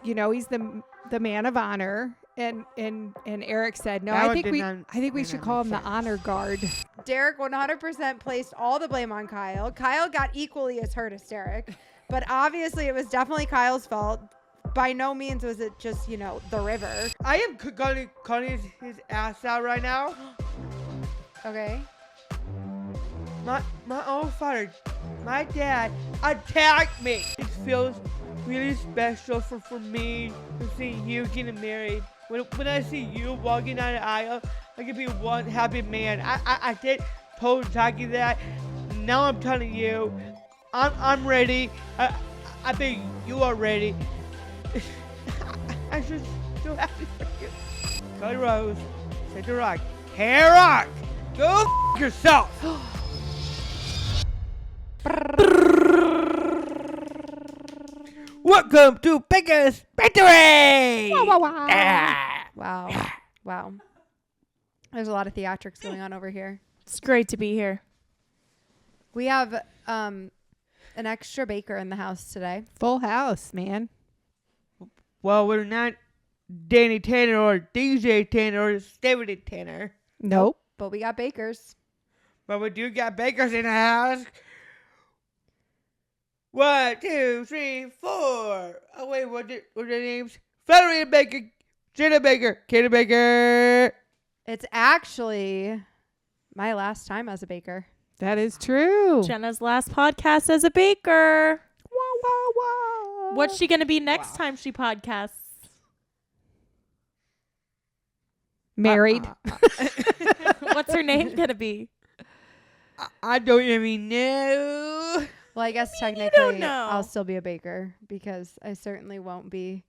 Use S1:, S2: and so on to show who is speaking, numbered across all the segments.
S1: he's the man of honor. And Eric said, no,
S2: That
S1: I
S2: one
S1: think
S2: did
S1: we
S2: not-
S1: I think we
S2: did
S1: should
S2: not
S1: call
S2: make
S1: him the
S2: sense.
S1: honor guard.
S3: Derek 100% placed all the blame on Kyle. Kyle got equally as hurt as Derek, but obviously it was definitely Kyle's fault. By no means was it just, the river.
S2: I am calling his ass out right now.
S3: Okay.
S2: My own father, my dad, attacked me. It feels really special for me to see you getting married. When I see you walking down the aisle, I can be one happy man. I did told Taki that. Now I'm telling you, I'm ready. I think you are ready. I'm just so happy for you. Cody Rose, said to Rock, hey Rock, go yourself. Welcome to Bakers Bantering!
S3: Wow. There's a lot of theatrics going on over here.
S4: It's great to be here.
S3: We have an extra baker in the house today.
S1: Full house, man.
S2: Well, we're not Danny Tanner or DJ Tanner or Stephanie Tanner,
S1: Nope.
S3: But we got bakers.
S2: but we do got bakers in the house. 1, 2, 3, 4. Oh wait, what are their names? Valerie Baker, Jenna Baker, Katie Baker.
S3: It's actually my last time as a baker.
S1: That is true.
S4: Jenna's last podcast as a baker.
S1: Wow, wow, wow.
S4: What's she going to be next time she podcasts?
S1: Married.
S4: What's her name going to be?
S2: I don't even know.
S3: Well, I guess
S4: don't
S3: technically
S4: know.
S3: I'll still be a baker because I certainly won't be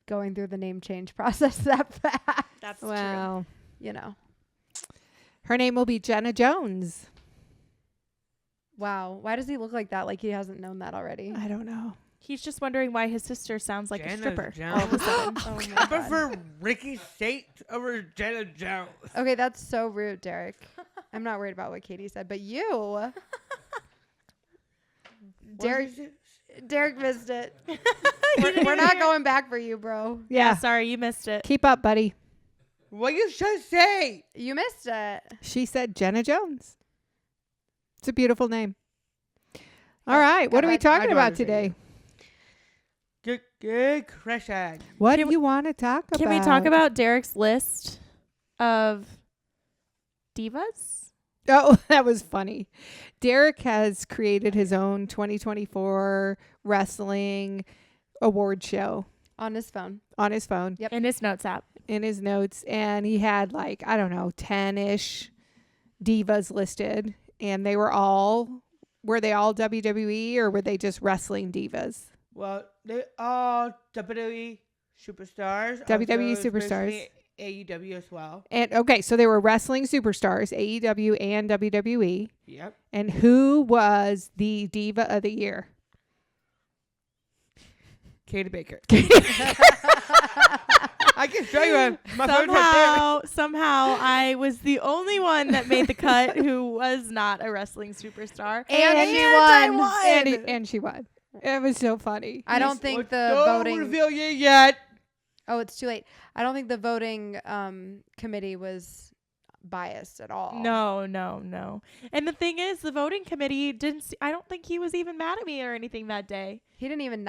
S3: going through the name change process that fast.
S4: That's
S1: Wow. Her name will be Jenna Jones.
S3: Wow. Why does he look like that? Like he hasn't known that already.
S1: I don't know.
S4: He's just wondering why his sister sounds like
S2: Jenna
S4: a stripper.
S2: Jones.
S4: All of a sudden.
S3: Oh
S2: I
S3: my God.
S2: prefer Ricky Saint over Jenna Jones.
S3: Okay, that's so rude, Derek. I'm not worried about what Katie said, but you, Derek missed it. We're not going back for you, bro.
S1: Yeah.
S4: Sorry, you missed it.
S1: Keep up, buddy.
S2: What you should say?
S3: You missed it.
S1: She said Jenna Jones. It's a beautiful name. All right. What are we talking about today?
S2: Good question.
S1: What
S4: Can
S1: do you want to talk about?
S4: Can we talk about Derek's list of divas?
S1: Oh, that was funny. Derek has created his own 2024 wrestling award show
S3: On his phone.
S1: on his phone.
S3: Yep.
S4: In his notes app.
S1: In his notes, and he had 10-ish divas listed, and they were all WWE or were they just wrestling divas?
S2: Well, they all WWE superstars.
S1: WWE
S2: also
S1: superstars.
S2: especially AEW as well.
S1: And okay, so they were wrestling superstars, AEW and WWE.
S2: Yep.
S1: And who was the diva of the year?
S2: Katie Baker. I can show you my phone's right
S4: Somehow, I was the only one that made the cut who was not a wrestling superstar.
S3: And she
S4: I
S3: won.
S4: won.
S1: And she won. It was so funny.
S3: I don't
S2: there.
S3: think
S2: Well,
S3: the
S2: don't
S3: voting.
S2: reveal you yet.
S3: Oh, it's too late. I don't think the voting committee was biased at all.
S4: No. And the thing is, the voting committee I don't think he was even mad at me or anything that day.
S3: He didn't even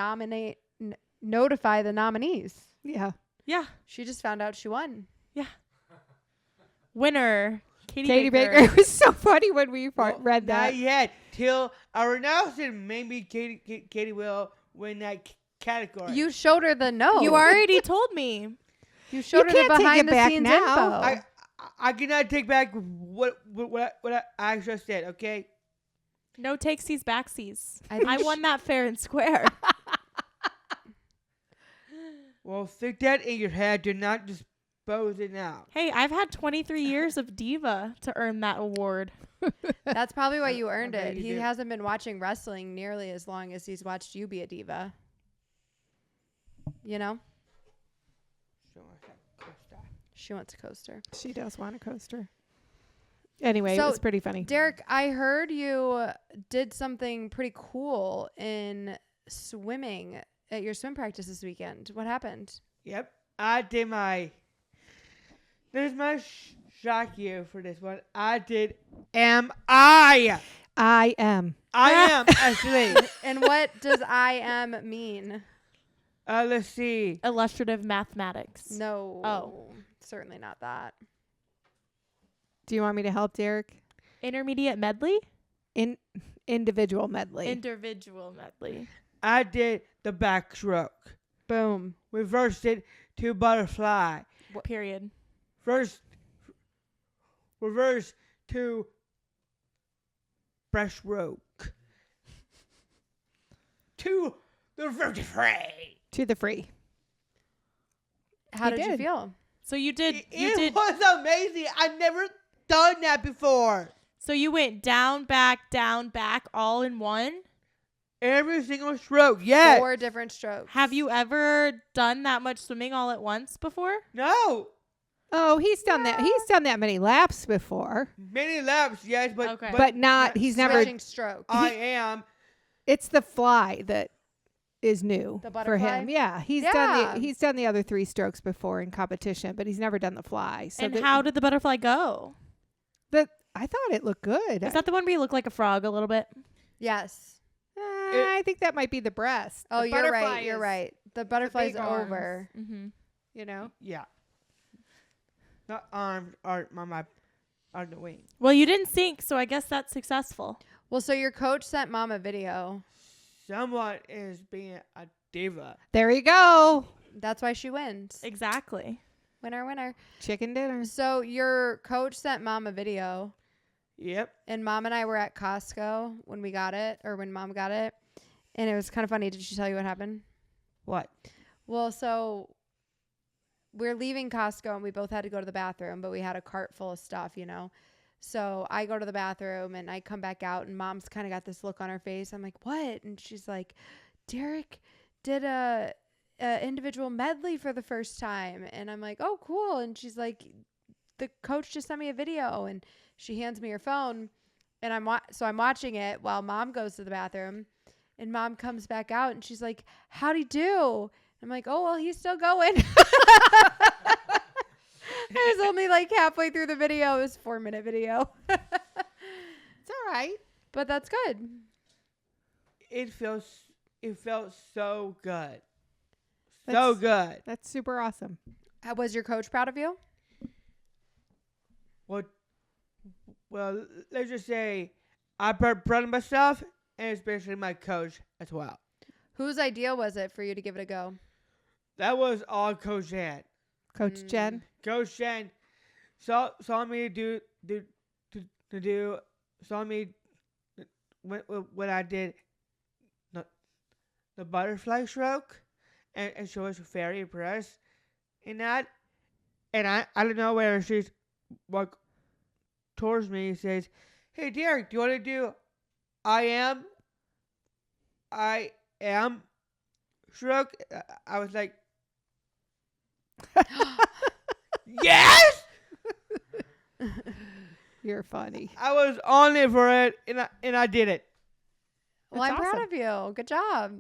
S3: notify the nominees.
S1: Yeah.
S4: Yeah.
S3: She just found out she won.
S4: Winner.
S1: Katie Baker. It was so funny when we read that.
S2: Not yet. Till our announcement, maybe Katie will win that category.
S3: You showed her the note.
S4: You already told me.
S3: You showed her the
S1: can't take
S3: behind
S1: it
S3: the
S1: back
S3: scenes
S1: now.
S3: info.
S2: I cannot take back what I just said. Okay.
S4: No takesies, backsies.
S3: I think
S4: I won that fair and square.
S2: Well, stick that in your head. Do not dispose it now.
S4: Hey, I've had 23 years of diva to earn that award.
S3: That's probably why you earned
S2: I bet
S3: it.
S2: you
S3: He
S2: did.
S3: hasn't been watching wrestling nearly as long as he's watched you be a diva. You know? She wants a coaster.
S1: She does want a coaster. Anyway,
S3: So,
S1: it was pretty funny.
S3: Derek, I heard you did something pretty cool in swimming at your swim practice this weekend. What happened?
S2: Yep. I did my. This might shock you for this one. I did. I
S1: am.
S2: actually.
S3: And what does I am mean?
S2: Let's see.
S4: Illustrative mathematics.
S3: No.
S4: Oh.
S3: Certainly not that.
S1: Do you want me to help, Derek?
S4: Intermediate medley?
S1: Individual medley.
S4: Individual medley.
S2: I did the backstroke.
S3: Boom.
S2: Reversed it to butterfly.
S4: Period.
S2: First, reverse to breaststroke. To the vertebrae.
S1: To the free.
S3: How
S1: He
S3: did you
S1: did.
S3: feel?
S4: So you did.
S2: It was amazing. I've never done that before.
S4: So you went down, back, all in one.
S2: Every single stroke. Yes.
S3: 4 different strokes.
S4: Have you ever done that much swimming all at once before?
S2: No.
S1: Oh, he's done that. He's done that many laps before,
S2: Many laps, yes, but
S4: Okay.
S1: but not. He's never.
S3: Switching strokes?
S2: I am.
S1: It's the fly that is new
S3: The
S1: for
S3: butterfly?
S1: him. Yeah, he's done the other 3 strokes before in competition, but he's never done the fly. So
S4: And how did the butterfly go?
S1: I thought it looked good.
S4: Is that the one where you look like a frog a little bit?
S3: Yes.
S1: I think that might be the breast.
S3: Oh,
S1: The
S3: you're
S1: butterfly
S3: right. You're
S1: is,
S3: right. The butterfly's
S1: big arms.
S3: over.
S4: Mm-hmm.
S1: You know.
S2: Yeah. The arms are on the wing.
S4: Well, you didn't sink, so I guess that's successful.
S3: Well, so your coach sent mom a video.
S2: Someone is being a diva.
S1: There you go.
S3: That's why she wins.
S4: Exactly.
S3: Winner, winner.
S1: Chicken dinner.
S3: So your coach sent mom a video,
S2: Yep.
S3: and mom and I were at Costco when we got it, or when mom got it, and it was kind of funny. Did she tell you what happened?
S2: What?
S3: Well, so we're leaving Costco, and we both had to go to the bathroom, but we had a cart full of stuff, you know. So I go to the bathroom, and I come back out, and mom's kind of got this look on her face. I'm like, what? And she's like, Derek did a individual medley for the first time. And I'm like, oh, cool. And she's like, the coach just sent me a video, and she hands me her phone, and I'm watching it while mom goes to the bathroom, and mom comes back out, and she's like, how'd he do? I'm like, oh, well, he's still going. I was only like halfway through the video. It was a 4-minute video.
S1: It's all right.
S3: But that's good.
S2: It felt so good. So
S1: That's-
S2: good.
S1: That's super awesome.
S3: Was your coach proud of you?
S2: Well, let's just say I proud of myself, and especially my coach as well.
S3: Whose idea was it for you to give it a go?
S2: That was all Coach Jen.
S1: Coach Jen.
S2: Coach Jen saw me saw me when I did the butterfly stroke, and she was very impressed in that. And I don't know where she's like towards me and says, "Hey Derek, do you want to do I am stroke?" I was like, yes.
S1: You're funny.
S2: I was on it for it, and I did it.
S3: Well,
S1: That's
S3: I'm proud
S1: awesome.
S3: of you. Good job.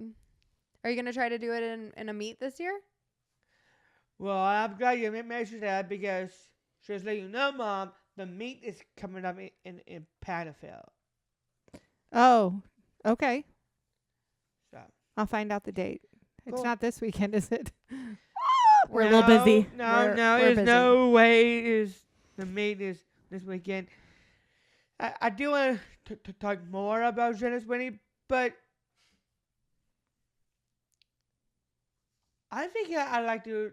S3: Are you going to try to do it in a meet this year?
S2: Well, I'm glad you mentioned that because just let you know, Mom, the meet is coming up in Panafil.
S1: Oh, okay.
S2: So
S1: I'll find out the date. It's
S2: Cool.
S1: not this weekend, is it?
S4: We're a little busy.
S2: No,
S3: We're
S2: there's
S3: busy.
S2: no way is the meet is this weekend. I do want to talk more about Jenna's winning, but I think I'd like to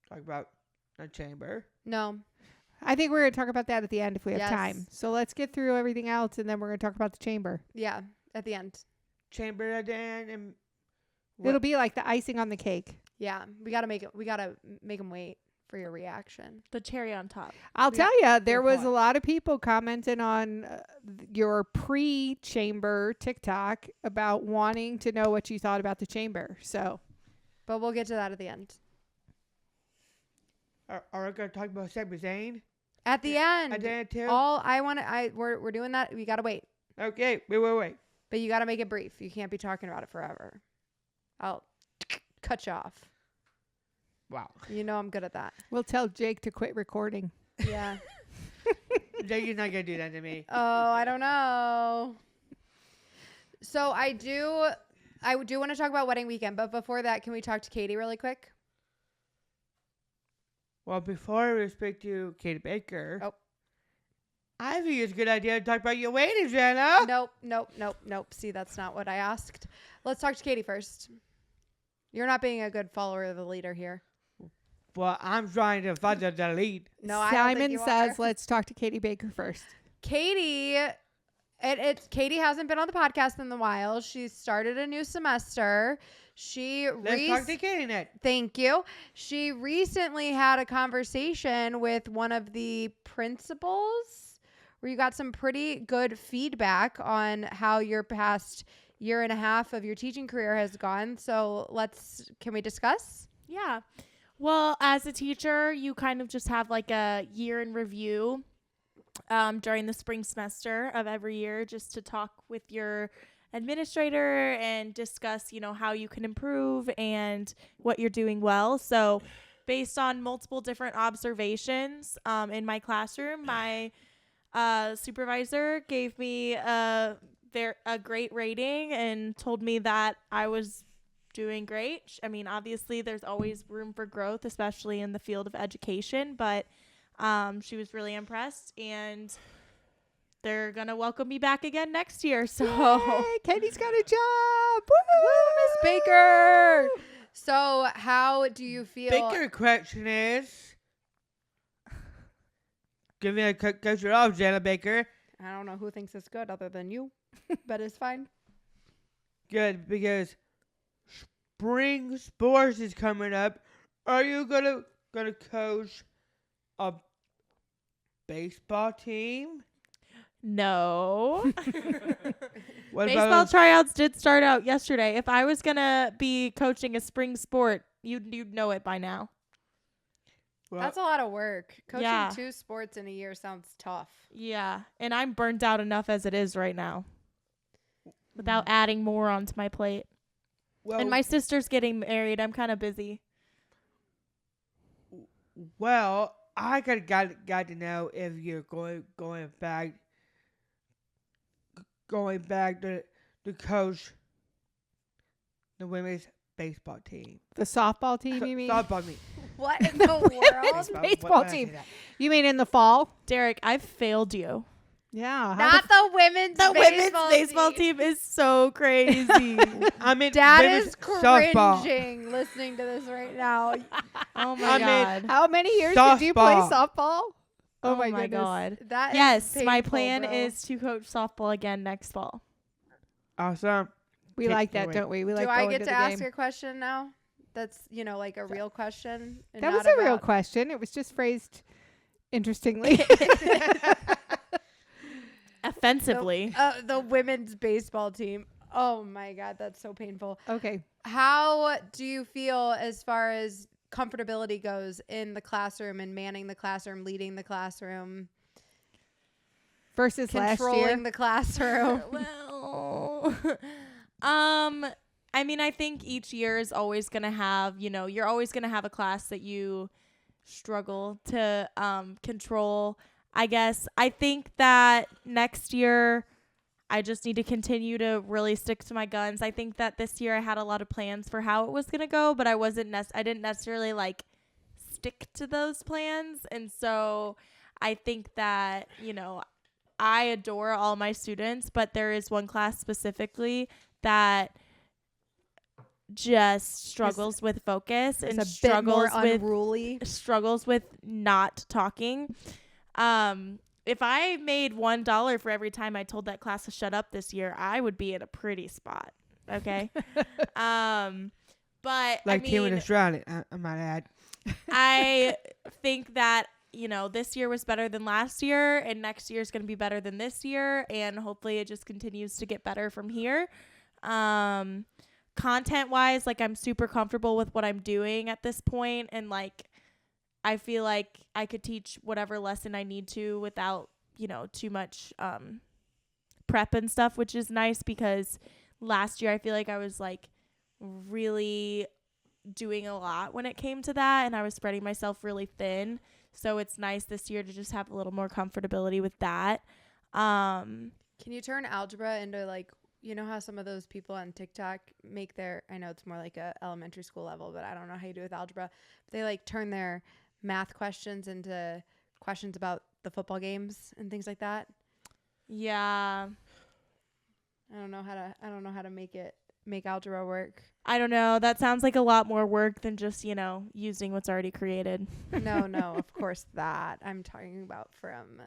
S2: talk about a chamber.
S3: No.
S1: I think we're going to talk about that at the end if we have
S3: Yes.
S1: time. So let's get through everything else, and then we're going to talk about the chamber.
S3: Yeah, at the end.
S2: Chamber at the end, and
S1: It'll be like the icing on the cake.
S3: Yeah, we got to make them wait for your reaction.
S4: The cherry on top.
S1: I'll
S3: Yeah,
S1: tell you, there
S3: good
S1: was
S3: point.
S1: a lot of people commenting on your pre-chamber TikTok about wanting to know what you thought about the chamber. So
S3: But we'll get to that at the end.
S2: are we gonna talk about Sami Zayn
S3: At the end.
S2: at the end too?
S3: We're doing that. We got to wait.
S2: Okay, wait.
S3: But you got to make it brief. You can't be talking about it forever. I'll cut you off.
S2: Wow.
S3: You know I'm good at that.
S1: We'll tell Jake to quit recording.
S3: Yeah.
S2: You're not gonna do that to me.
S3: Oh, I don't know. So I do want to talk about wedding weekend, but before that, can we talk to Katie really quick?
S2: Well, before we speak to Katie Baker,
S3: Oh.
S2: I think it's a good idea to talk about your wedding, Jenna.
S3: Nope. See, that's not what I asked. Let's talk to Katie first. You're not being a good follower of the leader here.
S2: Well, I'm trying to find the lead.
S3: No, I don't think
S1: Simon
S3: you
S1: says,
S3: are.
S1: let's talk to Katie Baker first.
S3: Katie, Katie hasn't been on the podcast in a while. She started a new semester.
S2: Let's talk to Katie next.
S3: Thank you. She recently had a conversation with one of the principals where you got some pretty good feedback on how your past year and a half of your teaching career has gone. So can we discuss?
S4: Yeah. Well, as a teacher, you kind of just have like a year in review during the spring semester of every year, just to talk with your administrator and discuss, how you can improve and what you're doing well. So based on multiple different observations in my classroom, my supervisor gave me a great rating and told me that I was doing great. I mean, obviously there's always room for growth, especially in the field of education, but she was really impressed, and they're going to welcome me back again next year. So
S1: Yay, Katie's got a job.
S3: Miss Baker. So how do you feel?
S2: Bigger question is, give me a cut your off, Jenna Baker.
S3: I don't know who thinks it's good other than you, but it's fine.
S2: Good, because spring sports is coming up. Are you gonna coach a baseball team?
S4: no.
S2: What
S4: Baseball
S2: about
S4: tryouts did start out yesterday. If I was going to be coaching a spring sport, you'd know it by now.
S2: well,
S3: That's a lot of work. Coaching
S4: Yeah.
S3: 2 sports in a year sounds tough.
S4: Yeah, and I'm burnt out enough as it is right now without adding more onto my plate.
S2: well,
S4: And my sister's getting married. I'm kind of busy.
S2: well, I got to know if you're going back to coach the women's baseball team.
S1: The softball team, you mean?
S2: Softball team.
S3: What in the world?
S1: Baseball
S2: Why did I say
S1: team.
S2: that?
S1: You mean in the fall?
S4: Derek, I've failed you.
S1: Yeah.
S3: Not the women's
S4: The women's
S3: baseball
S4: baseball team is so crazy.
S2: I mean,
S3: Dad
S2: women's
S3: is
S2: softball.
S3: cringing listening to this right now.
S4: Oh my
S2: I mean,
S4: god.
S1: How many years did you play
S2: Softball.
S1: softball? Oh my goodness.
S4: god.
S3: That is
S4: Yes, my
S3: painful,
S4: plan
S3: bro.
S4: is to coach softball again next fall.
S2: Awesome.
S1: We
S2: Take
S1: like
S2: it
S1: that,
S2: away.
S1: don't we? We like
S3: Do I
S1: going
S3: get
S1: to
S3: to
S1: the
S3: ask
S1: game.
S3: your question now? That's, like a real question. And
S1: That was
S3: not
S1: a real
S3: about-
S1: question. It was just phrased interestingly.
S4: Offensively.
S3: The women's baseball team. Oh my God, that's so painful.
S1: Okay.
S3: How do you feel as far as comfortability goes in the classroom and manning the classroom, leading the classroom,
S1: Versus last year.
S3: controlling the classroom?
S4: Well, I mean, I think each year is always going to have, you're always going to have a class that you struggle to control. I guess I think that next year I just need to continue to really stick to my guns. I think that this year I had a lot of plans for how it was going to go, but I didn't necessarily stick to those plans. And so I think that, I adore all my students, but there is one class specifically that just struggles with focus and
S3: It's a bit more
S4: struggles
S3: unruly.
S4: with not talking. If I made $1 for every time I told that class to shut up this year, I would be in a pretty spot. Okay. But
S2: Like
S4: I
S2: Tim
S4: mean,
S2: Australia, I might add.
S4: I think that, this year was better than last year, and next year is going to be better than this year, and hopefully it just continues to get better from here. Content wise, I'm super comfortable with what I'm doing at this point, and I feel like I could teach whatever lesson I need to without, too much prep and stuff, which is nice because last year I feel like I was like really doing a lot when it came to that, and I was spreading myself really thin. So it's nice this year to just have a little more comfortability with that.
S3: Can you turn algebra into like, you know how some of those people on TikTok make their, I know it's more like a elementary school level, but I don't know how you do with algebra. But they like turn their math questions into questions about the football games and things like that.
S4: Yeah.
S3: I don't know how to make algebra work.
S4: I don't know. That sounds like a lot more work than just, using what's already created.
S3: No, of course that. I'm talking about from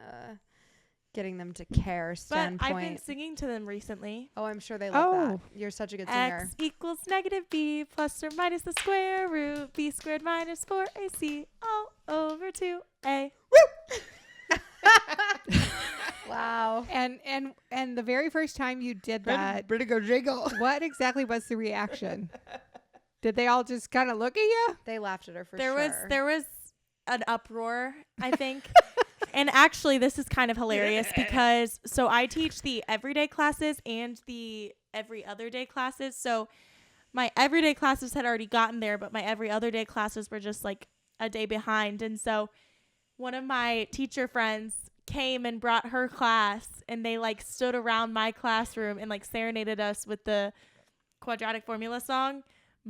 S3: getting them to care standpoint.
S4: But I've been singing to them recently.
S3: Oh, I'm sure they love that. You're such a good singer.
S4: X equals negative b plus or minus the square root b squared minus 4ac all over 2a.
S3: Wow.
S1: And the very first time you did that,
S2: Pretty good jiggle.
S1: what exactly was the reaction? Did they all just kind of look at you?
S3: They laughed at her for
S4: There
S3: sure.
S4: was an uproar, I think. And actually, this is kind of hilarious because so I teach the everyday classes and the every other day classes. So my everyday classes had already gotten there, but my every other day classes were just like a day behind. And so one of my teacher friends came and brought her class, and they like stood around my classroom and like serenaded us with the quadratic formula song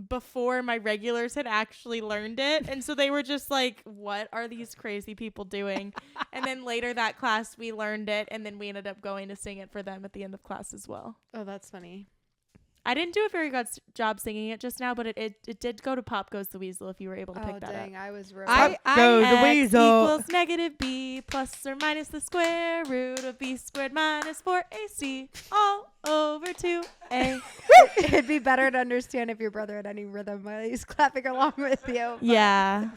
S4: before my regulars had actually learned it. And so they were just like, what are these crazy people doing? And then later that class we learned it, and then we ended up going to sing it for them at the end of class as well.
S3: Oh, that's funny.
S4: I didn't do a very good job singing it just now, but it did go to Pop Goes the Weasel if you were able to pick that
S3: dang,
S4: up.
S3: I was real.
S2: Go the
S4: X
S2: weasel.
S4: equals negative b plus or minus the square root of b squared minus 4ac all over 2a.
S3: It'd be better to understand if your brother had any rhythm while he's clapping along with you.
S4: Yeah,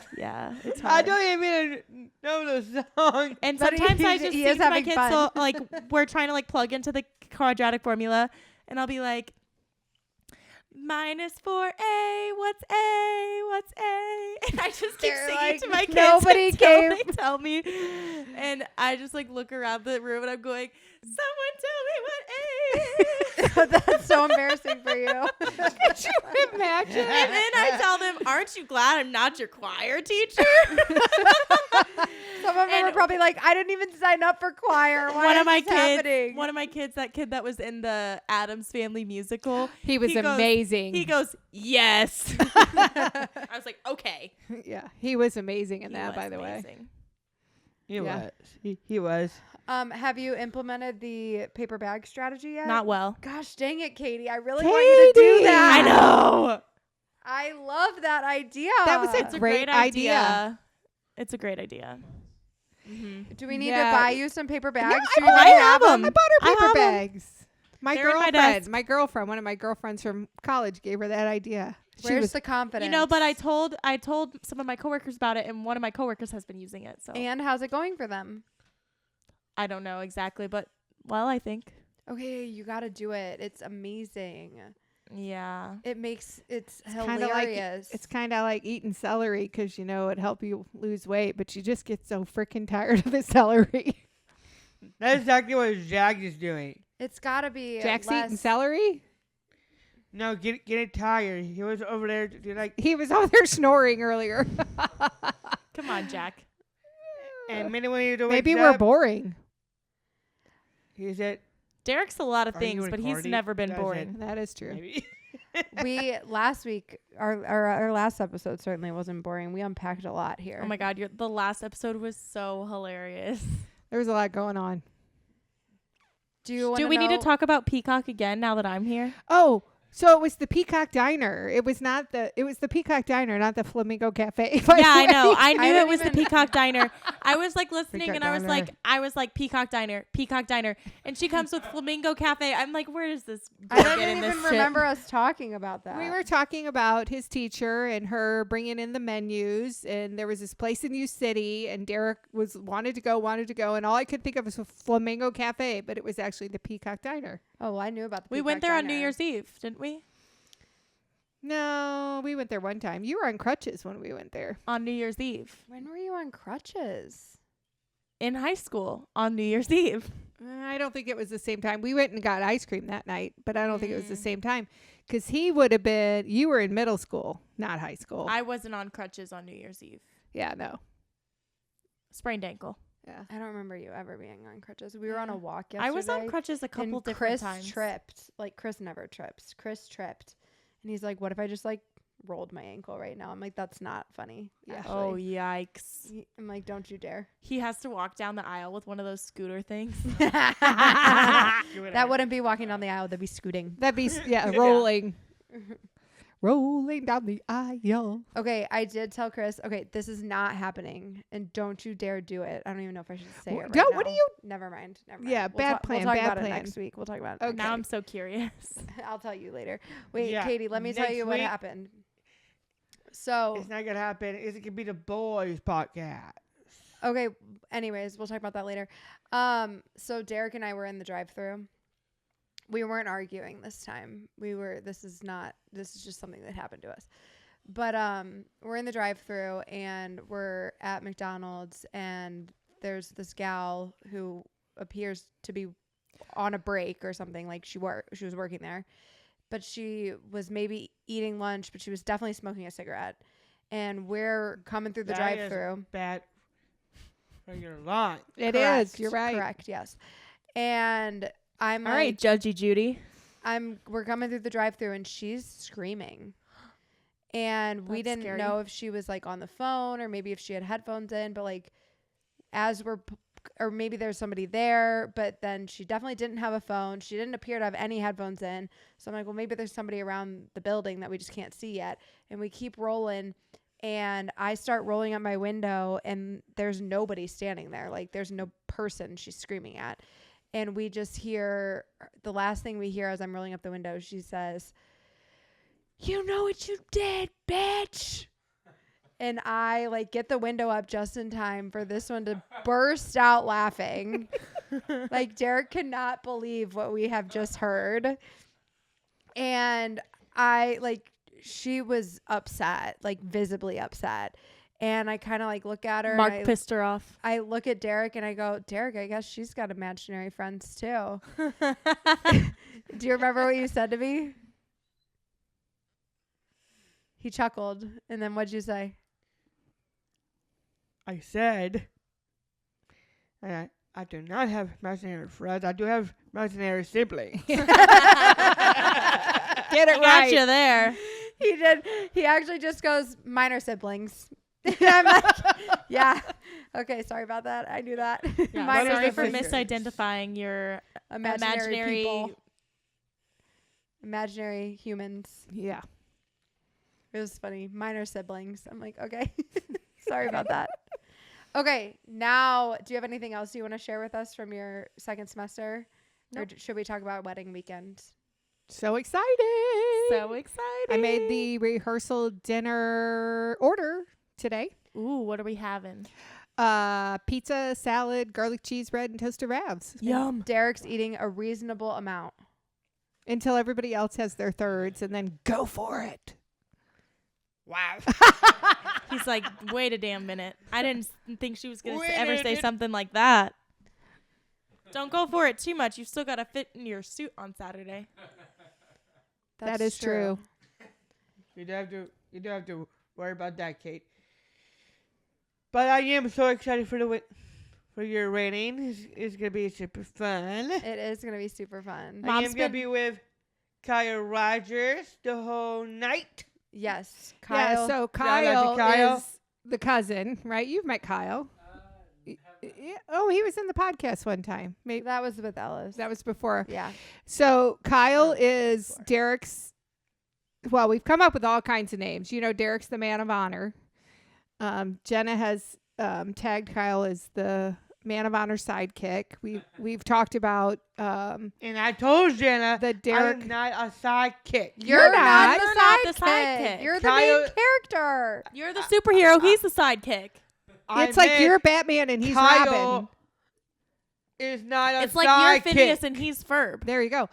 S4: it's hard.
S2: I don't even know the song.
S4: And
S3: But
S4: sometimes I
S3: he
S4: just
S3: is
S4: sing to my
S3: having
S4: kids,
S3: fun.
S4: so like we're trying to like plug into the quadratic formula, and I'll be like, minus 4a, what's a? What's a? And I just keep
S3: They're
S4: singing
S3: like,
S4: to my kids
S3: nobody
S4: until
S3: came.
S4: they tell me. And I just like look around the room and I'm going, someone tell me what a is.
S3: That's so embarrassing for you.
S1: Could you imagine?
S4: And then I tell them, aren't you glad I'm not your choir teacher?
S3: Some of them are probably like, I didn't even sign up for choir. Why
S4: one
S3: is
S4: of my
S3: this
S4: kids,
S3: happening?
S4: one of my kids, that kid that was in the Addams Family musical,
S1: He was
S4: goes-
S1: amazing.
S4: he goes, yes. I was like, okay.
S1: Yeah, he was amazing in
S4: He
S1: that,
S4: was
S1: by the way.
S4: amazing.
S2: He
S1: Yeah.
S2: was. He was.
S3: Have you implemented the paper bag strategy yet?
S4: Not well.
S3: Gosh dang it, Katie. I really want you to do
S1: Katie!
S3: that.
S4: I know.
S3: I love that idea.
S1: That was
S4: It's a
S1: Great idea.
S4: It's a great idea. Mm-hmm.
S3: Do we need
S1: Yeah.
S3: to buy you some paper bags?
S1: No,
S3: Do you
S4: I
S3: even
S4: have 'em.
S1: I bought her
S4: I
S1: paper
S4: have 'em.
S1: bags. My
S4: They're in my
S1: girlfriend, one of my girlfriends from college gave her that idea.
S3: Where's the confidence?
S4: But I told some of my coworkers about it, and one of my coworkers has been using it. So
S3: And how's it going for them?
S4: I don't know exactly, but well, I think.
S3: Okay, you got to do it. It's amazing.
S4: Yeah.
S3: It's
S1: Kinda
S3: hilarious.
S1: It's kind of like eating celery because, it help you lose weight, but you just get so freaking tired of the celery.
S2: That's exactly what Jag is doing.
S3: It's got to be
S1: Jack's
S3: less.
S1: eating celery?
S2: No, getting tired. He was over there, like,
S1: He was out there snoring earlier.
S4: Come on, Jack.
S2: and minute when he
S1: Maybe we're boring.
S2: He said,
S4: Derek's a lot of
S2: Are you
S4: things, but he's
S2: recording?
S4: never been
S2: Does
S4: boring.
S1: That is true.
S2: maybe.
S3: We last week, our last episode certainly wasn't boring. We unpacked a lot here.
S4: Oh my God, the last episode was so hilarious.
S1: There was a lot going on.
S3: Do
S4: Do we need to talk about Peacock again now that I'm here?
S1: Oh, so it was the Peacock Diner. It was the Peacock Diner, not the Flamingo Cafe. by
S4: Yeah,
S1: the
S4: I
S1: way.
S4: know. I knew
S3: didn't
S4: it was the
S3: even-
S4: Peacock Diner. I was like listening
S2: Peacock
S4: and I was
S2: Diner.
S4: like Peacock Diner. And she comes with Flamingo Cafe. I'm like, where does this
S3: I
S4: get
S3: didn't
S4: in
S3: even
S4: this shit?
S3: remember us talking about that.
S1: We were talking about his teacher and her bringing in the menus, and there was this place in U City, and Derek wanted to go, and all I could think of was a Flamingo Cafe, but it was actually the Peacock Diner.
S3: Oh, well, I knew about the.
S4: We
S3: Peacock
S4: went there on New
S3: Diner.
S4: Year's Eve, didn't we?
S1: No, we went there one time. You were on crutches when we went there.
S4: On New Year's Eve.
S3: When were you on crutches?
S4: in high school on New Year's Eve.
S1: I don't think it was the same time. We went and got ice cream that night, but I don't think it was the same time because he would have been. You were in middle school, not high school.
S4: I wasn't on crutches on New Year's Eve.
S1: Yeah, no.
S4: Sprained ankle.
S1: Yeah.
S3: I don't remember you ever being on crutches. We were on a walk yesterday.
S4: I was on crutches a couple
S3: and
S4: different
S3: Chris
S4: times.
S3: tripped. Like, Chris never trips. Chris tripped. And he's like, what if I just, like, rolled my ankle right now? I'm like, that's not funny.
S1: Yeah.
S4: Oh,
S3: actually.
S4: yikes.
S3: I'm like, don't you dare.
S4: He has to walk down the aisle with one of those scooter things.
S3: That wouldn't be walking down the aisle. That'd be scooting.
S1: That'd be, rolling. Rolling down the aisle.
S3: Okay, I did tell Chris, okay, this is not happening, and don't you dare do it. I don't even know if I should say it right
S1: Don't-
S3: now.
S1: what do you-
S3: Never mind.
S1: Yeah, bad plan,
S3: We'll talk
S1: bad
S3: about
S1: plan.
S3: it next week. We'll talk about it.
S1: Okay.
S4: Now I'm so curious.
S3: I'll tell you later. Wait,
S2: Yeah,
S3: Katie, let me tell
S2: next
S3: you what
S2: week-
S3: happened. So,
S2: It's not gonna happen. It's gonna be the boys' podcast.
S3: okay, anyways, we'll talk about that later. So Derek and I were in the drive-thru. We weren't arguing this time. This is just something that happened to us. But we're in the drive-thru and we're at McDonald's and there's this gal who appears to be on a break or something, like she was working there. But she was maybe eating lunch, but she was definitely smoking a cigarette. And we're coming through the
S2: That is
S3: drive-thru.
S2: bad for your lunch.
S1: It
S3: Correct,
S1: is. You're right.
S3: Correct, yes. And I'm
S4: All
S3: like,
S4: right, Judgy Judy.
S3: we're coming through the drive-thru and she's screaming. And we
S4: That's
S3: didn't
S4: scary.
S3: know if she was like on the phone or maybe if she had headphones in, but like or maybe there's somebody there, but then she definitely didn't have a phone. She didn't appear to have any headphones in. So I'm like, well, maybe there's somebody around the building that we just can't see yet. And we keep rolling and I start rolling up my window and there's nobody standing there. Like there's no person she's screaming at. And we just hear, the last thing we hear as I'm rolling up the window, she says, "You know what you did, bitch." And I like get the window up just in time for this one to burst out laughing. Like Derek cannot believe what we have just heard. And she was upset, like visibly upset. And I kind of like look at her.
S4: Mark
S3: and
S4: pissed her off.
S3: I look at Derek and I go, Derek, I guess she's got imaginary friends too. Do you remember what you said to me? He chuckled. And then what'd you say?
S2: I said, I do not have imaginary friends. I do have imaginary siblings.
S1: Get it
S4: I got
S1: right.
S4: you there.
S3: He did. He actually just goes, minor siblings. And I'm like, yeah. Okay, sorry about that. I knew that.
S4: Yeah,
S3: Minor
S4: sorry for
S3: siblings.
S4: misidentifying your
S3: Imaginary people. Imaginary humans.
S1: Yeah.
S3: It was funny. Minor siblings. I'm like, okay. Sorry about that. Okay, now, do you have anything else you want to share with us from your second semester? Or should we talk about wedding weekend?
S1: So excited.
S4: So excited.
S1: I made the rehearsal dinner order today.
S4: Ooh, what are we having?
S1: Pizza, salad, garlic cheese bread, and toasted ravs.
S4: Yum.
S3: Derek's eating a reasonable amount.
S1: Until everybody else has their thirds, and then go for it.
S2: Wow.
S4: He's like, wait a damn minute. I didn't think she was going
S2: Wait
S4: to
S2: a
S4: ever say
S2: minute.
S4: something like that. Don't go for it too much. You've still got to fit in your suit on Saturday.
S1: That is true.
S2: You don't have to worry about that, Kate. But I am so excited for for your rating. It's gonna be super fun.
S3: It is going to be super fun.
S2: I
S4: Mom's
S2: am gonna
S4: been-
S2: be with Kyle Rogers the whole night.
S3: Yes.
S1: Yeah,
S3: Kyle.
S1: so
S2: Shout out to
S1: Kyle
S2: Kyle.
S1: is the cousin, right? You've met Kyle. Yeah. Oh, he was in the podcast one time. Maybe
S3: That was with Ellis.
S1: that was before.
S3: Yeah.
S1: So Kyle is Derek's. Well, we've come up with all kinds of names. You know, Derek's the man of honor. Jenna has tagged Kyle as the man of honor sidekick. We've talked about
S2: And I told Jenna
S1: the Derek.
S2: I'm not a sidekick.
S3: You're not
S4: You're
S3: the
S4: not the
S3: sidekick.
S4: sidekick.
S3: You're the
S2: Kyle-
S3: main character.
S4: You're the superhero. He's the sidekick.
S1: It's like you're Batman and he's
S2: Kyle
S1: Robin.
S2: is not a
S4: It's like
S2: sidekick.
S4: you're Phineas and he's Ferb.
S1: There you go.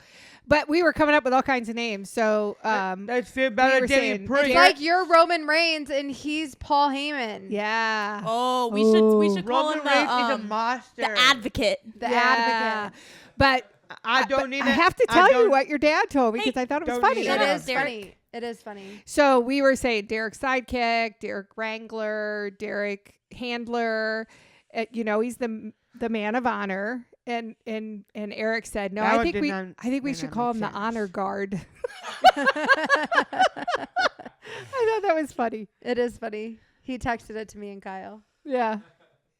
S1: But we were coming up with all kinds of names. So
S2: Let's feel better
S1: were
S2: than
S1: saying-
S2: pretty.
S3: It's like you're Roman Reigns and he's Paul Heyman.
S1: yeah.
S4: Oh, we should call
S2: Roman
S4: him
S2: Reigns is a
S4: the
S2: monster.
S4: advocate.
S3: The
S1: Yeah.
S3: advocate.
S1: But
S2: I
S1: but
S2: don't need
S1: I
S2: it.
S1: have to
S2: I
S1: tell you
S2: don't-
S1: what your dad told me
S4: Hey,
S1: because I thought it was
S2: don't
S1: funny.
S2: need
S3: It
S2: Shut
S3: is
S2: up,
S4: Derek.
S3: funny. It is funny.
S1: So we were saying Derek Sidekick, Derek Wrangler, Derek Handler. He's the man of honor. And Eric said, no,
S2: That
S1: I
S2: one
S1: think
S2: did
S1: we
S2: not-
S1: I think we
S2: did
S1: should
S2: not
S1: call
S2: make
S1: him the
S2: sense.
S1: honor guard. I thought that was funny.
S3: It is funny. He texted it to me and Kyle.
S1: Yeah.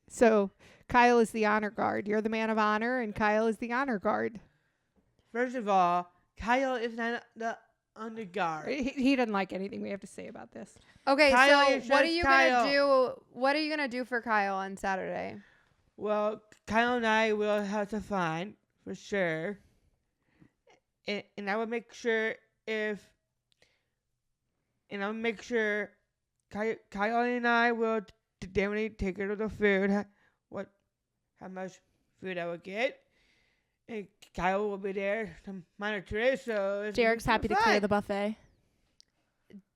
S1: So Kyle is the honor guard. You're the man of honor, and Kyle is the honor guard.
S2: First of all, Kyle is not the underguard.
S1: He doesn't like anything we have to say about this.
S3: Okay,
S2: Kyle
S3: so
S2: is
S3: what are
S2: just
S3: you
S2: Kyle.
S3: gonna do? What are you gonna do for Kyle on Saturday?
S2: Well, Kyle and I will have to find for sure, and I will make sure Kyle and I will definitely take care of the food. How much food I will get, and Kyle will be there to monitor it. So it's
S4: Derek's happy to clear
S2: fun.
S4: the buffet.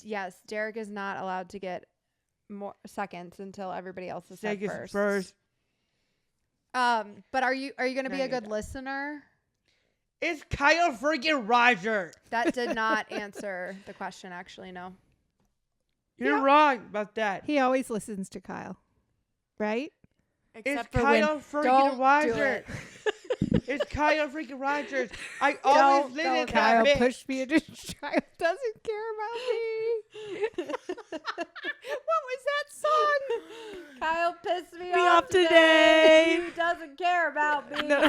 S3: Yes, Derek is not allowed to get more seconds until everybody else is said
S2: Take it
S3: first.
S2: first.
S3: But are you gonna be
S2: Not
S3: a good
S2: yet.
S3: listener?
S2: It's Kyle freaking Roger.
S3: That did not answer the question. Actually, no.
S2: You're
S1: Yeah.
S2: wrong about that.
S1: He always listens to Kyle, right?
S2: It's
S4: Except for when
S2: Kyle freaking
S3: Don't do
S2: Roger.
S3: it.
S2: It's Kyle freaking Rogers. I always listen to that
S1: Kyle
S2: bitch.
S1: pushed me into Kyle doesn't care about me. What was that song?
S3: Kyle pissed me
S4: off today.
S3: He doesn't care about me.
S4: no,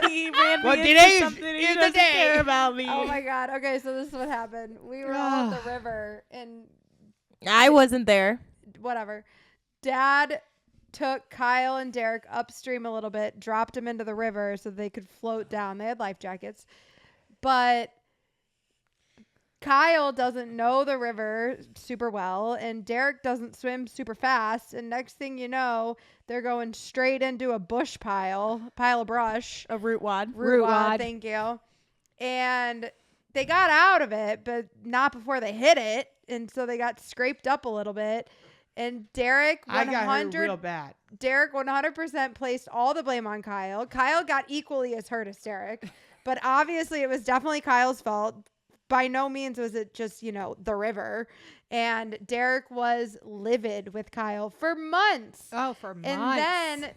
S4: he ran
S2: Well,
S4: me
S2: today
S4: into
S2: is-
S4: something
S2: is
S4: he
S2: the
S4: doesn't
S2: day.
S4: care about me.
S3: Oh my god. Okay, so this is what happened. We were on the river and
S4: I wasn't there.
S3: whatever. Dad took Kyle and Derek upstream a little bit, dropped them into the river so they could float down. They had life jackets. But Kyle doesn't know the river super well, and Derek doesn't swim super fast. And next thing you know, they're going straight into a bush pile of brush.
S4: A root wad.
S3: Root wad,
S1: wad.
S3: thank you. And they got out of it, but not before they hit it. And so they got scraped up a little bit. And Derek
S2: I got hurt
S3: 100
S2: real bad.
S3: Derek 100% placed all the blame on Kyle. Kyle got equally as hurt as Derek, but obviously it was definitely Kyle's fault. By no means was it just, the river. And Derek was livid with Kyle for months.
S1: Oh, for months.
S3: And then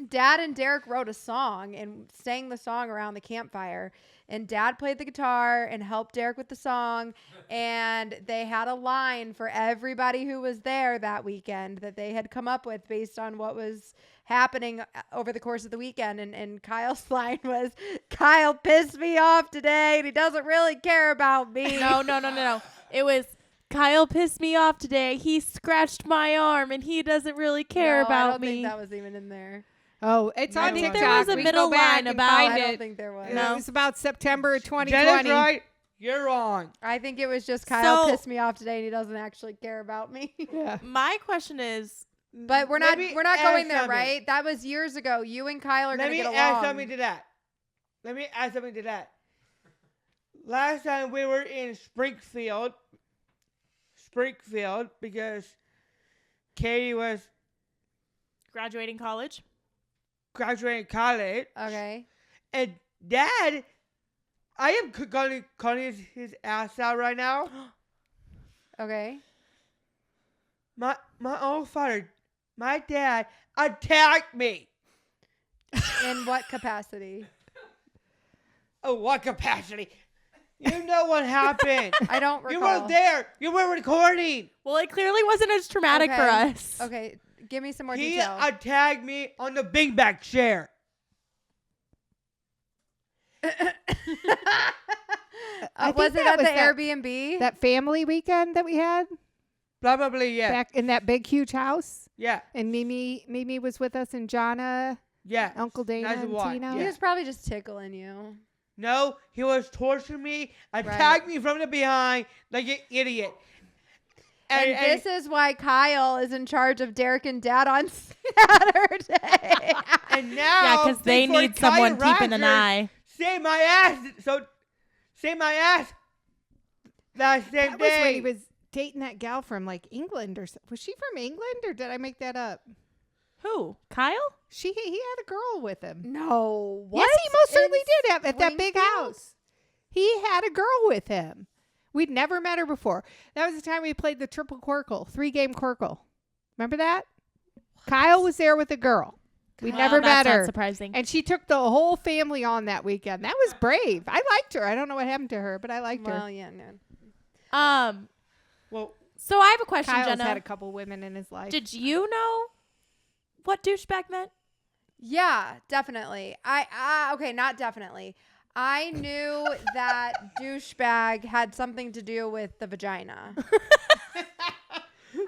S3: Dad and Derek wrote a song and sang the song around the campfire. And Dad played the guitar and helped Derek with the song. And they had a line for everybody who was there that weekend that they had come up with based on what was happening over the course of the weekend. And Kyle's line was, Kyle pissed me off today and he doesn't really care about me.
S4: No. It was Kyle pissed me off today. He scratched my arm and he doesn't really care
S3: No,
S4: about
S3: I don't
S4: me.
S3: think that was even in there.
S1: Oh, it's
S2: No,
S1: on
S2: I think
S1: TikTok.
S2: there was a
S1: We
S4: middle
S1: go back
S4: line
S1: and
S4: about-
S1: find
S3: I don't
S1: it.
S3: think there was.
S4: No.
S1: It was about September of
S2: Jenna's
S1: 2020.
S2: right. You're wrong.
S3: I think it was just Kyle
S4: So-
S3: pissed me off today and he doesn't actually care about me.
S1: Yeah.
S4: My question is,
S3: But we're
S2: Let
S3: not
S2: me
S3: going
S2: add
S3: there,
S2: something.
S3: right? That was years ago. You and Kyle are
S2: Let
S3: going to
S2: me
S3: get
S2: add
S3: along.
S2: something to that. Last time we were in Springfield, because Katie was
S4: graduating college.
S2: graduating college,
S3: Okay.
S2: and Dad, I am calling his ass out right now.
S3: Okay.
S2: My own father, my dad, attacked me.
S3: In what capacity?
S2: Oh, what capacity? You know what happened.
S3: I don't
S2: You
S3: recall.
S2: were there. You were recording.
S4: Well, it clearly wasn't as traumatic for
S3: Okay.
S4: us.
S3: Okay. Give me some more
S2: He
S3: detail.
S2: attacked me on the big back chair.
S1: I
S3: was
S1: think
S3: it
S1: that
S3: at
S1: was
S3: the
S1: that-
S3: Airbnb?
S1: That family weekend that we had
S2: Probably, yeah.
S1: back in that big, huge house.
S2: Yeah.
S1: And Mimi was with us, and Jonna,
S2: Yeah.
S1: Uncle Dana,
S2: That's
S1: and
S2: why,
S1: Tina.
S3: He
S2: yeah.
S3: was probably just tickling you.
S2: No, he was torturing me, attacked me from the behind like an idiot.
S3: And this is why Kyle is in charge of Derek and Dad on Saturday.
S2: and now
S4: Yeah, because they
S2: thanks for
S4: need
S2: Kyle
S4: someone keeping an
S2: Rogers
S4: eye.
S2: Saved my ass. So Saved my ass that same
S1: That was when
S2: day.
S1: he was dating that gal from like England or was she from England or did I make that up?
S4: Who? Kyle?
S1: He had a girl with him.
S3: No. What?
S1: Yes, he most certainly
S3: In
S1: did have at that big
S3: Springfield?
S1: house. He had a girl with him. We'd never met her before. That was the time we played the triple Quirkle, 3-game Quirkle. Remember that? Kyle was there with a girl. We never met
S4: That's not
S1: her.
S4: surprising.
S1: And she took the whole family on that weekend. That was brave. I liked her. I don't know what happened to her, but I liked her.
S3: Well, yeah, no.
S2: Well,
S4: So I have a question,
S1: Kyle's
S4: Jenna.
S1: had a couple women in his life.
S4: Did you know what douchebag meant?
S3: Yeah, definitely. Okay, not definitely. I knew that douchebag had something to do with the vagina.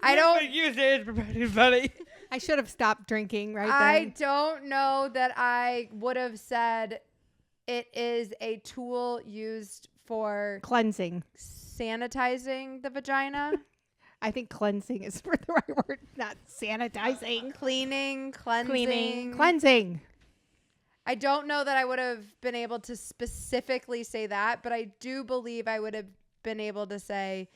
S3: I don't.
S2: use it as funny.
S1: I should have stopped drinking right
S3: I
S1: then.
S3: don't know that I would have said it is a tool used for
S1: Cleansing.
S3: sanitizing the vagina,
S1: I think cleansing is for the right word, not sanitizing.
S3: cleaning, cleansing.
S1: Cleansing.
S3: I don't know that I would have been able to specifically say that, but I do believe I would have been able to say,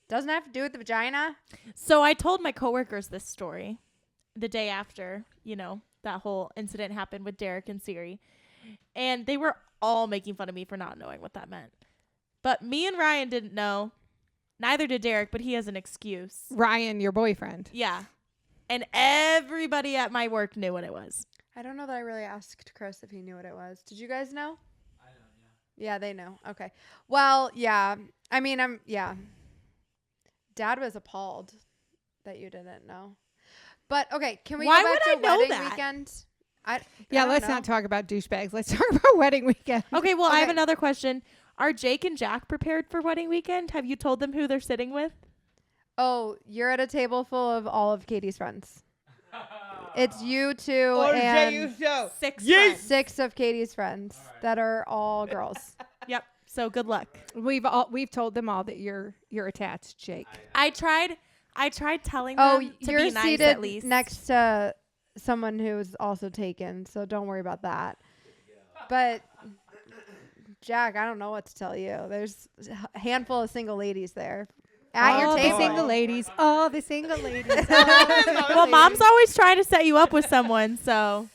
S3: doesn't have to do with the vagina.
S4: So I told my coworkers this story the day after, that whole incident happened with Derek and Siri. And they were all making fun of me for not knowing what that meant. But me and Ryan didn't know. Neither did Derek, but he has an excuse.
S1: Ryan, your boyfriend.
S4: Yeah. And everybody at my work knew what it was.
S3: I don't know that I really asked Chris if he knew what it was. Did you guys know? I know, yeah. Yeah, they know. Okay. Well, yeah. I mean, Dad was appalled that you didn't know. But okay, can we
S4: Why
S3: go back
S4: would
S3: to
S4: I know
S3: wedding
S4: that?
S3: weekend?
S1: Yeah, let's not talk about douchebags. Let's talk about wedding weekend.
S4: Okay, well, I have
S3: Okay.
S4: another question. Are Jake and Jack prepared for wedding weekend? Have you told them who they're sitting with?
S3: Oh, you're at a table full of all of Katie's friends. It's you two
S2: Or
S3: and
S2: so.
S4: 6
S2: Yes!
S4: friends.
S3: 6 of Katie's friends that are all girls.
S4: Yep. So good luck.
S1: We've told them all that you're attached, Jake.
S4: I tried telling
S3: Oh,
S4: them to
S3: you're
S4: be nice
S3: seated
S4: at least.
S3: next to someone who's also taken, so don't worry about that. But Jack, I don't know what to tell you. There's a handful of single ladies there at
S1: all
S3: your
S1: the
S3: table.
S1: single ladies. All the single ladies.
S4: Well, mom's always trying to set you up with someone, so